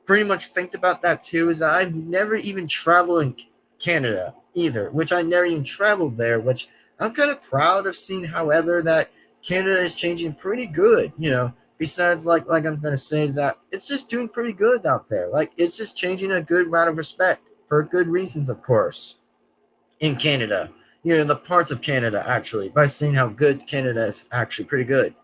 pretty much think about that too is that I've never even traveled in Canada either, which I never even traveled there, which I'm kind of proud of seeing, however, that Canada is changing pretty good, besides like I'm gonna say is that it's just doing pretty good out there. Like it's just changing a good amount of respect for good reasons, of course, in Canada. The parts of Canada actually, by seeing how good Canada is actually pretty good.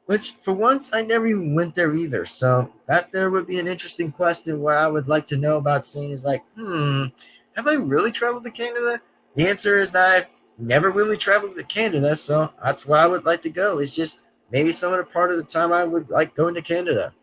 Which for once I never even went there either. So that there would be an interesting question. What I would like to know about seeing is like, have I really traveled to Canada? The answer is that I've never really traveled to Canada, so that's what I would like to go. Is just maybe some of the part of the time I would like going to Canada.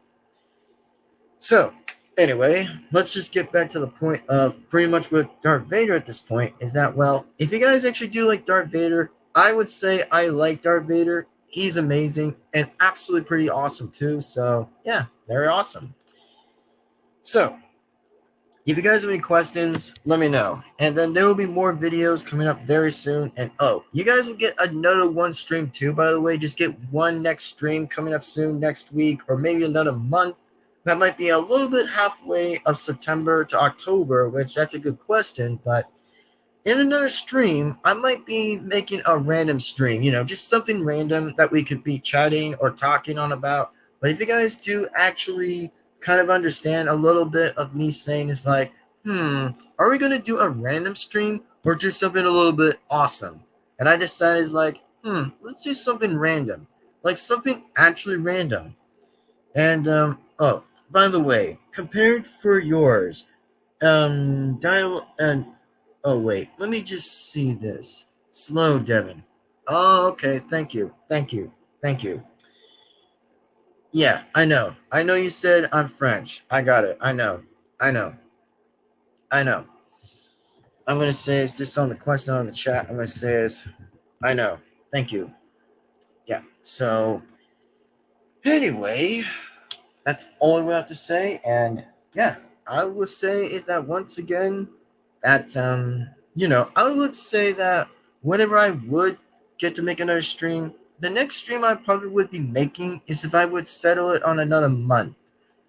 So Anyway, let's just get back to the point of pretty much with Darth Vader at this point is that, well, if you guys actually do like Darth Vader, I would say I like Darth Vader. He's amazing and absolutely pretty awesome too. So, yeah, very awesome. So, if you guys have any questions, let me know. And then there will be more videos coming up very soon. And oh, you guys will get another one stream too, by the way. Just get one next stream coming up soon next week or maybe another month. That might be a little bit halfway of September to October, which that's a good question. But in another stream, I might be making a random stream, just something random that we could be chatting or talking on about. But if you guys do actually kind of understand a little bit of me saying is like, are we going to do a random stream or just something a little bit awesome? And I decided is like, let's do something random, like something actually random. And, oh, by the way, compared for yours, dial and oh wait, let me just see this. Slow, Devin. Oh, okay. Thank you. Thank you. Thank you. Yeah, I know. I know you said I'm French. I got it. I know. I know. I know. I'm gonna say it's just on the question on the chat. I'm gonna say is I know. Thank you. Yeah. So anyway, that's all we have to say. And yeah, I will say is that once again, that I would say that whenever I would get to make another stream, the next stream I probably would be making is if I would settle it on another month.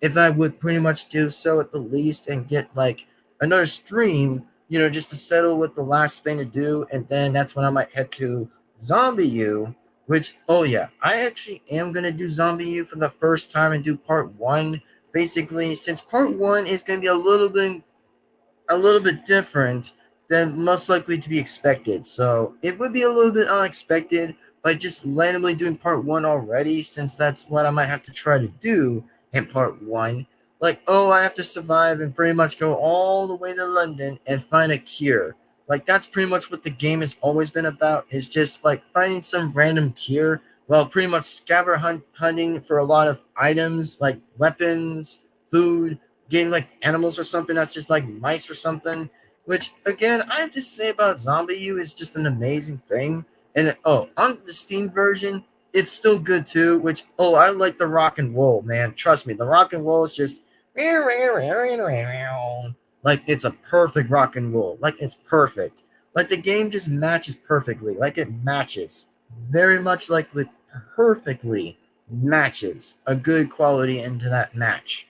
If I would pretty much do so at the least and get like another stream, just to settle with the last thing to do, and then that's when I might head to Zombie U, which oh yeah, I actually am gonna do Zombie U for the first time and do part one. Basically, since part one is gonna be a little bit different than most likely to be expected. So it would be a little bit unexpected by just randomly doing part one already, since that's what I might have to try to do in part one. Like, oh, I have to survive and pretty much go all the way to London and find a cure. Like, that's pretty much what the game has always been about, is just like finding some random cure while pretty much scavenger hunting for a lot of items like weapons, food, getting like animals or something that's just like mice or something. Which again, I have to say about Zombie U is just an amazing thing. And oh, on the Steam version, it's still good too. Which oh, I like the rock and roll, man. Trust me, the rock and roll is just like it's a perfect rock and roll. Like it's perfect. Like the game just matches perfectly. Like it matches very much like it perfectly matches a good quality into that match.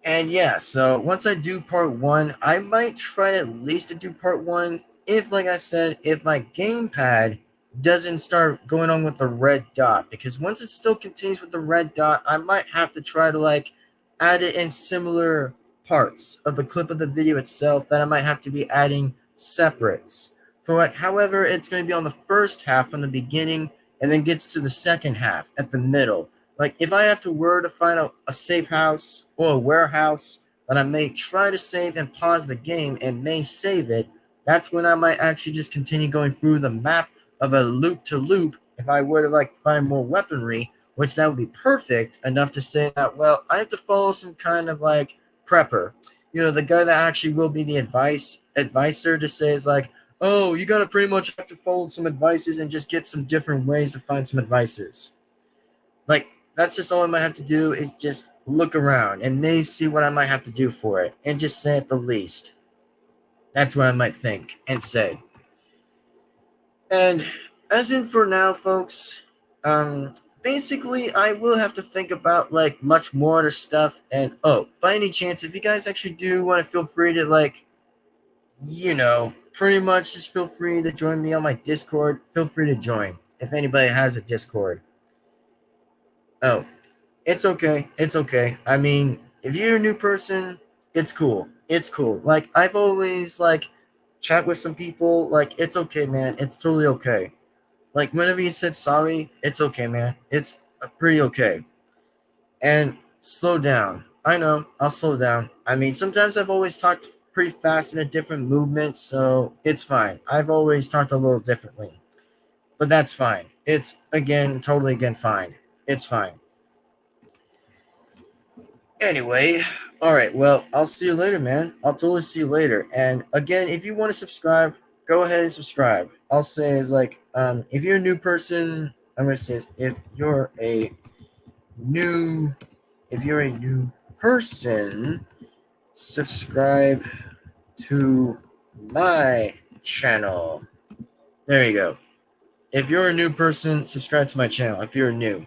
And yeah, so once I do part one, I might try at least to do part one if, like I said, if my gamepad doesn't start going on with the red dot. Because once it still continues with the red dot, I might have to try to like add it in similar parts of the clip of the video itself that I might have to be adding separates. For like, however, it's going to be on the first half from the beginning and then gets to the second half at the middle. Like, if I have to find a safe house or a warehouse that I may try to save and pause the game and may save it, that's when I might actually just continue going through the map of a loop to loop if I were to, like, find more weaponry, which that would be perfect enough to say that, well, I have to follow some kind of, like, prepper. The guy that actually will be the advisor to say is like, oh, you got to pretty much have to follow some advices and just get some different ways to find some advices. Like, that's just all I might have to do is just look around and may see what I might have to do for it and just say at the least. That's what I might think and say. And as in for now, folks, basically I will have to think about like much more other stuff. And oh, by any chance, if you guys actually do want to feel free to like, pretty much just feel free to join me on my Discord. Feel free to join if anybody has a Discord. Oh, it's okay. It's okay. I mean, if you're a new person, it's cool. It's cool. Like, I've always, like, chat with some people. Like, it's okay, man. It's totally okay. Like, whenever you said sorry, it's okay, man. It's pretty okay. And slow down. I know. I'll slow down. I mean, sometimes I've always talked pretty fast in a different movement, so it's fine. I've always talked a little differently. But that's fine. It's, again, totally, again, fine. It's fine. Anyway, alright, well, I'll see you later, man. I'll totally see you later. And again, if you want to subscribe, go ahead and subscribe. I'll say is like, if you're a new person, I'm gonna say is new if you're a new person, subscribe to my channel. There you go. If you're a new person, subscribe to my channel if you're new.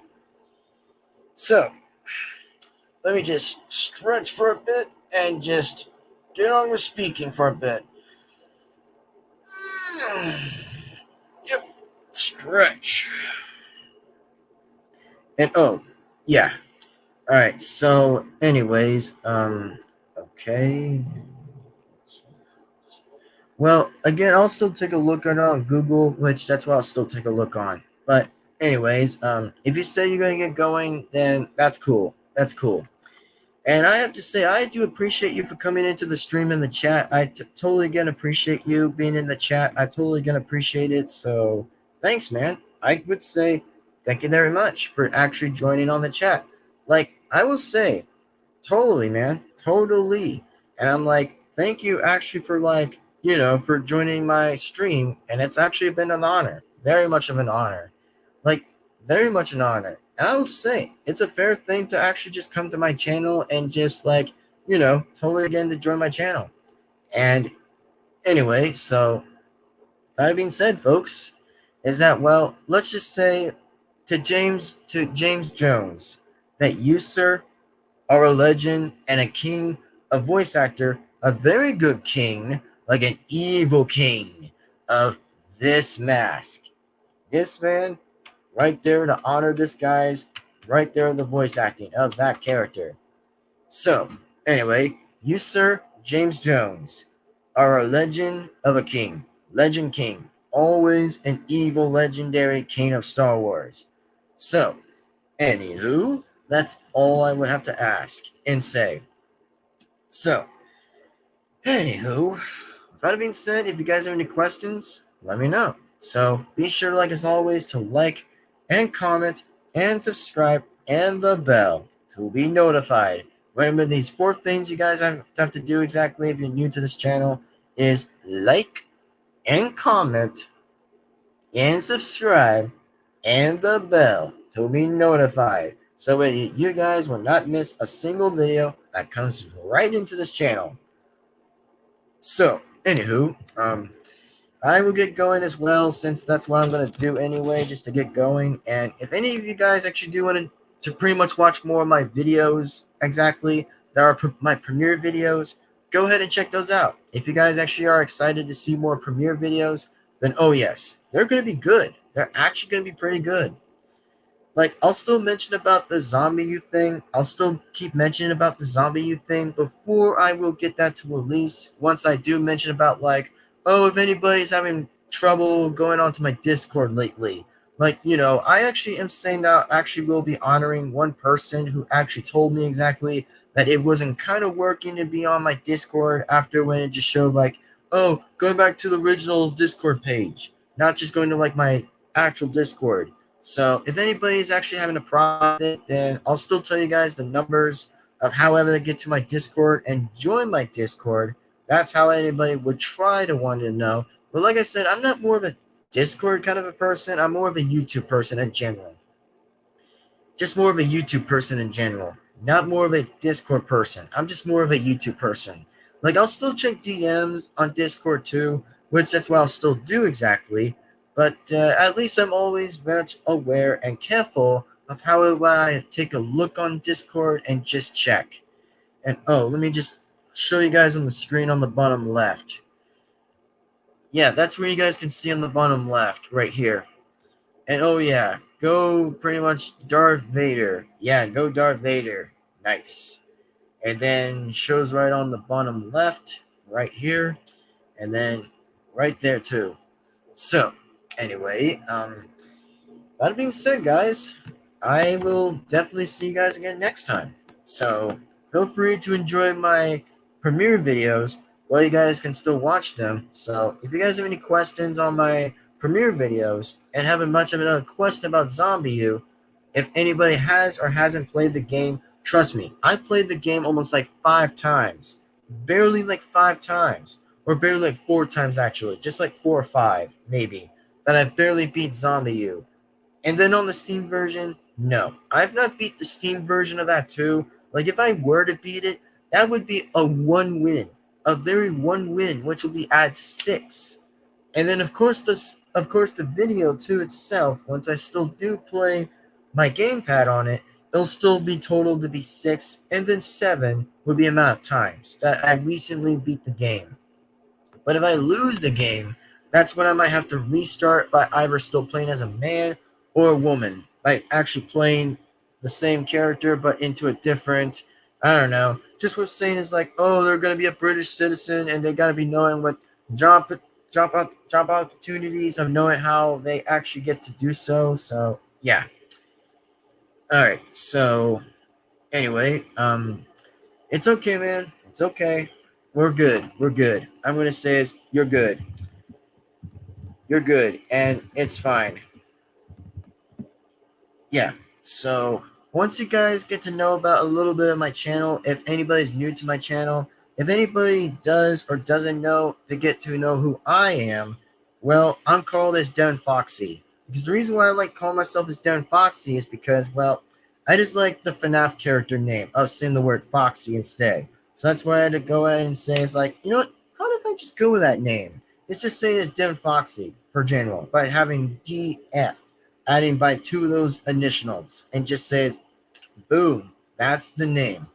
So, let me just stretch for a bit and just get on with speaking for a bit. Yep, stretch. And oh, yeah. Alright, so anyways, okay. Well, again, I'll still take a look at it on Google, which that's what I'll still take a look on. But anyways, if you say you're gonna get going, then that's cool. That's cool. And I have to say, I do appreciate you for coming into the stream and the chat. I totally again appreciate you being in the chat. I totally again appreciate it. So thanks, man. I would say thank you very much for actually joining on the chat. Like, I will say, totally, man. Totally. And I'm like, thank you actually for like, for joining my stream. And it's actually been an honor. Very much of an honor. Like, very much an honor. And I will say, it's a fair thing to actually just come to my channel and just like, totally again to join my channel. And anyway, so that being said, folks, is that, well, let's just say to James Jones that you, sir, are a legend and a king, a voice actor, a very good king, like an evil king of this mask. This man right there to honor this guy's right there the voice acting of that character. So, anyway, you, sir, James Jones, are a legend of a king. Legend king. Always an evil legendary king of Star Wars. So, anywho, that's all I would have to ask and say. So, anywho, with that being said, if you guys have any questions, let me know. So, be sure, like as always, to like and comment and subscribe and the bell to be notified. Remember, these 4 things you guys have to do exactly if you're new to this channel is like and comment and subscribe and the bell to be notified, so you guys will not miss a single video that comes right into this channel. So, anywho, I will get going as well, since that's what I'm going to do anyway, just to get going. And if any of you guys actually do want to pretty much watch more of my videos exactly, that are my premiere videos, go ahead and check those out. If you guys actually are excited to see more premiere videos, then oh yes, they're going to be good. They're actually going to be pretty good. Like, I'll still mention about the zombie youth thing. I'll still keep mentioning about the zombie youth thing before I will get that to release. Once I do mention about, like, oh, if anybody's having trouble going onto my Discord lately. Like, I actually am saying that I actually will be honoring one person who actually told me exactly that it wasn't kind of working to be on my Discord after when it just showed, like, oh, going back to the original Discord page, not just going to, like, my actual Discord. So if anybody's actually having a problem with it, then I'll still tell you guys the numbers of however they get to my Discord and join my Discord. That's how anybody would try to want to know. But like I said, I'm not more of a Discord kind of a person. I'm more of a YouTube person in general. Just more of a YouTube person in general. Not more of a Discord person. I'm just more of a YouTube person. Like, I'll still check DMs on Discord too, which that's what I'll still do exactly. But at least I'm always very much aware and careful of how I take a look on Discord and just check. And oh, let me just show you guys on the screen on the bottom left. Yeah, that's where you guys can see on the bottom left, right here. And oh yeah, go pretty much Darth Vader. Yeah, go Darth Vader. Nice. And then shows right on the bottom left, right here. And then right there too. So, anyway, that being said, guys, I will definitely see you guys again next time. So feel free to enjoy my premiere videos while you guys can still watch them. So if you guys have any questions on my premiere videos and have much of another question about Zombie U, if anybody has or hasn't played the game, Trust me, I played the game almost like 5 times. Barely like 5 times. Or barely like 4 times actually. Just like 4 or 5, maybe. That I've barely beat Zombie U. And then on the Steam version, no. I've not beat the Steam version of that too. Like if I were to beat it, that would be a 1 win. A very 1 win, which will be at 6. And then of course the video to itself, once I still do play my gamepad on it, it'll still be total to be 6, and then 7 would be the amount of times that I recently beat the game. But if I lose the game, that's when I might have to restart by either still playing as a man or a woman, by actually playing the same character but into a different, I don't know, just what's saying is like, oh, they're gonna be a British citizen and they gotta be knowing what job job opportunities of knowing how they actually get to do so. So yeah. Alright, so anyway, it's okay, man. It's okay. We're good. We're good. I'm gonna say is you're good. You're good, and it's fine. Yeah. So once you guys get to know about a little bit of my channel, if anybody's new to my channel, if anybody does or doesn't know to get to know who I am, well, I'm called as Devin-Foxy. Because the reason why I like calling myself as Devin-Foxy is because, well, I just like the FNAF character name of saying the word Foxy instead. So that's why I had to go ahead and say, it's like, you know what? How if I just go with that name? It's just saying it's Devin-Foxy for general by having DF adding by 2 of those initials and just says, boom, that's the name.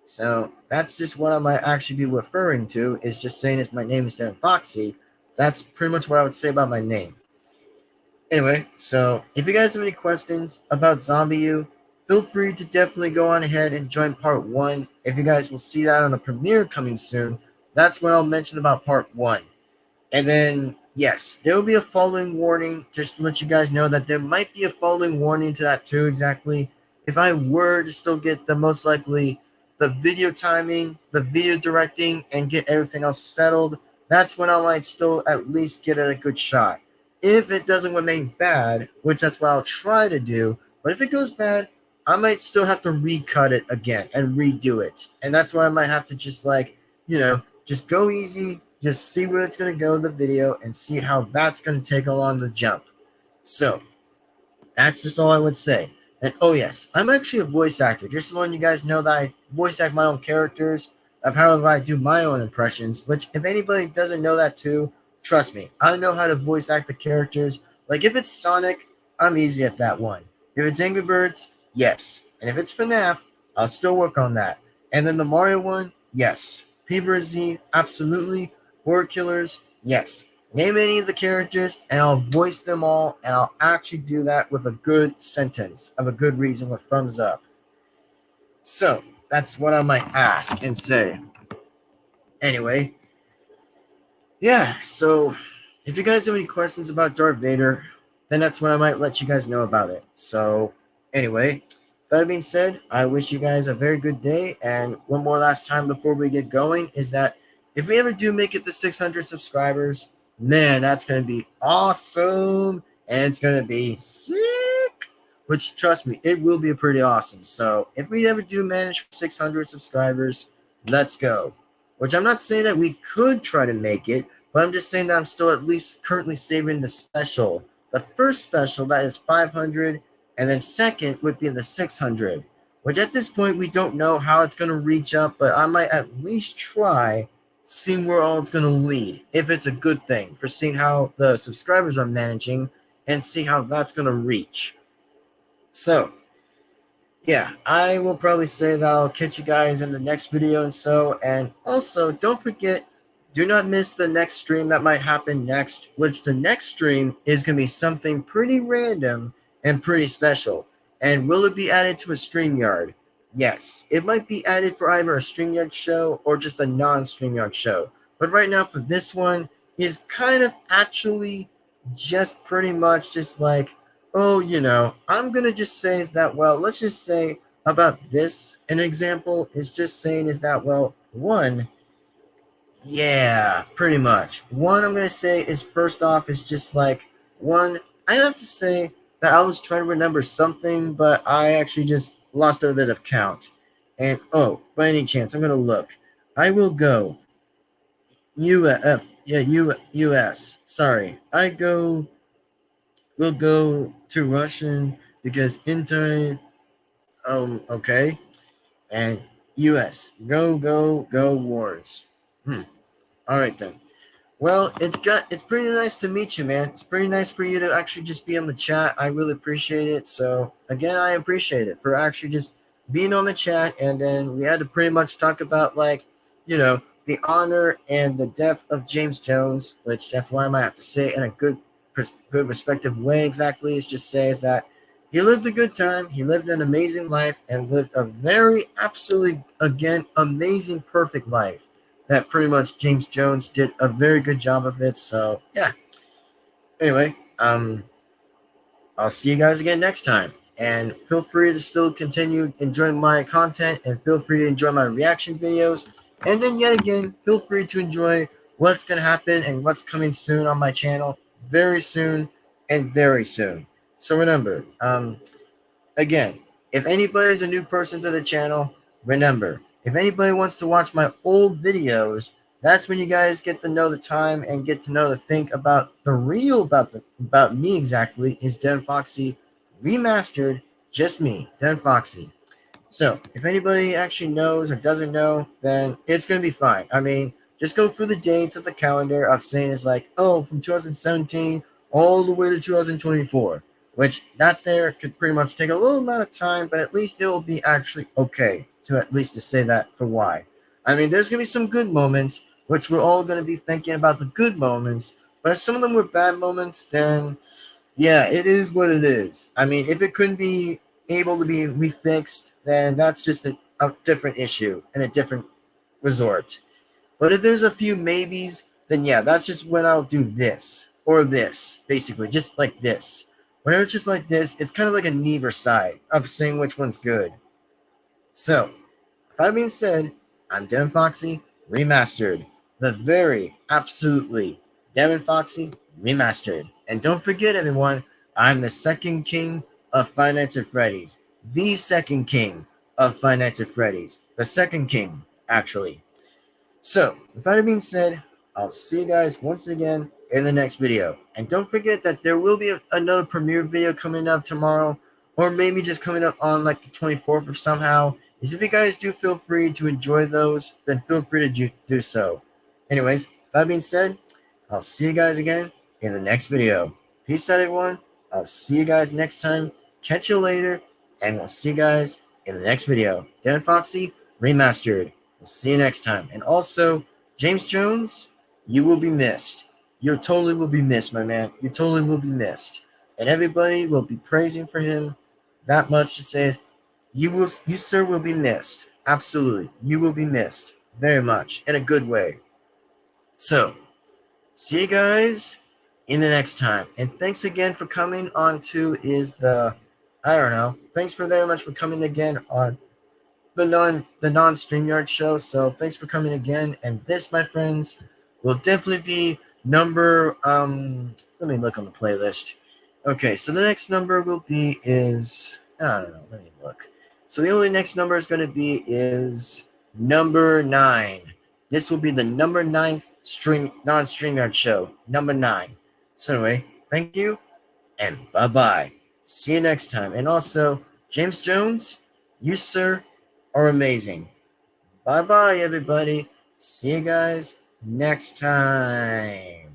So that's just what I might actually be referring to, is just saying is my name is Devin-Foxy. That's pretty much what I would say about my name. Anyway, so if you guys have any questions about Zombie U, feel free to definitely go on ahead and join part 1. If you guys will see that on a premiere coming soon, that's when I'll mention about part 1. And then, yes, there will be a following warning, just to let you guys know that there might be a following warning to that too, exactly. If I were to still get the most likely the video timing, the video directing, and get everything else settled, that's when I might still at least get a good shot. If it doesn't remain bad, which that's what I'll try to do, but if it goes bad, I might still have to recut it again and redo it. And that's why I might have to just like, just go easy, just see where it's going to go in the video and see how that's going to take along the jump. So, that's just all I would say. And oh yes, I'm actually a voice actor. Just to let you guys know that I voice act my own characters of how I do my own impressions, which if anybody doesn't know that too, trust me, I know how to voice act the characters. Like if it's Sonic, I'm easy at that one. If it's Angry Birds, yes. And if it's FNAF, I'll still work on that. And then the Mario one, yes. P vs. Z, absolutely. Horror Killers, yes. Name any of the characters, and I'll voice them all, and I'll actually do that with a good sentence of a good reason with thumbs up. So, that's what I might ask and say. Anyway, yeah, so if you guys have any questions about Darth Vader, then that's when I might let you guys know about it. So, anyway, that being said, I wish you guys a very good day, and one more last time before we get going is that if we ever do make it to 600 subscribers, man, that's going to be awesome, and it's going to be sick, which, trust me, it will be pretty awesome. So if we ever do manage 600 subscribers, let's go. Which I'm not saying that we could try to make it, but I'm just saying that I'm still at least currently saving the special. The first special, that is 500, and then second would be the 600, which at this point we don't know how it's going to reach up, but I might at least try seeing where all it's going to lead, if it's a good thing, for seeing how the subscribers are managing and see how that's going to reach. So, yeah, I will probably say that I'll catch you guys in the next video and so, and also don't forget, do not miss the next stream that might happen next, which the next stream is going to be something pretty random and pretty special. And will it be added to a StreamYard? Yes, it might be added for either a StreamYard show or just a non-StreamYard show. But right now for this one is kind of actually just pretty much just like, oh, I'm going to just say is that, well, let's just say about this, an example is just saying is that, well, one, yeah, pretty much. One I'm going to say is first off is just like, one, I have to say that I was trying to remember something, but I actually just lost a bit of count. And oh, by any chance, I'm gonna look. I will go US. Sorry, will go to Russian because Inter. Okay, and US. Go wars. All right then. Well, it's pretty nice to meet you, man. It's pretty nice for you to actually just be on the chat. I really appreciate it. So again, I appreciate it for actually just being on the chat, and then we had to pretty much talk about like, the honor and the death of James Jones, which that's why I might have to say it in a good respective way. Exactly, is just says that he lived a good time. He lived an amazing life and lived a very absolutely again amazing perfect life that pretty much James Jones did a very good job of it. So yeah. Anyway, I'll see you guys again next time. And feel free to still continue enjoying my content and feel free to enjoy my reaction videos. And then yet again, feel free to enjoy what's gonna happen and what's coming soon on my channel. Very soon and very soon. So remember, again, if anybody is a new person to the channel, remember, if anybody wants to watch my old videos, that's when you guys get to know the time and get to know the think about the real about me exactly is Devin-Foxy remastered, just me, Devin-Foxy. So if anybody actually knows or doesn't know, then it's gonna be fine. I mean, just go through the dates of the calendar of saying it's like, oh, from 2017 all the way to 2024, which that there could pretty much take a little amount of time, but at least it will be actually okay to at least to say that for why. I mean, there's gonna be some good moments, which we're all gonna be thinking about the good moments, but if some of them were bad moments, then yeah, it is what it is. I mean, if it couldn't be able to be refixed, then that's just a different issue and a different resort. But if there's a few maybes, then yeah, that's just when I'll do this or this, basically, just like this. Whenever it's just like this, it's kind of like a neither side of saying which one's good. So, that being said, I'm Devin-Foxy Remastered. The very, absolutely Devin-Foxy Remastered. And don't forget, everyone, I'm the second king of Five Nights at Freddy's. The second king of Five Nights at Freddy's. The second king, actually. So, with that being said, I'll see you guys once again in the next video. And don't forget that there will be another premiere video coming up tomorrow, or maybe just coming up on like the 24th or somehow. Is if you guys do feel free to enjoy those, then feel free to do so. Anyways, that being said, I'll see you guys again in the next video. Peace out, everyone. I'll see you guys next time. Catch you later, and we'll see you guys in the next video. Devin-Foxy Remastered. We'll see you next time. And also, James Jones, you will be missed. You totally will be missed, my man. You totally will be missed. And everybody will be praising for him that much to say you sir will be missed. Absolutely. You will be missed very much in a good way. So, see you guys in the next time. And thanks again for coming on to I don't know. Thanks for very much for coming again on the non StreamYard show. So thanks for coming again. And this, my friends, will definitely be number let me look on the playlist. Okay, so the next number will be is I don't know, let me look. So the only next number is gonna be is number 9. This will be the number 9 non StreamYard show. Number 9. So anyway, thank you and bye-bye. See you next time. And also, James Jones, you sir are amazing. Bye bye, everybody. See you guys next time.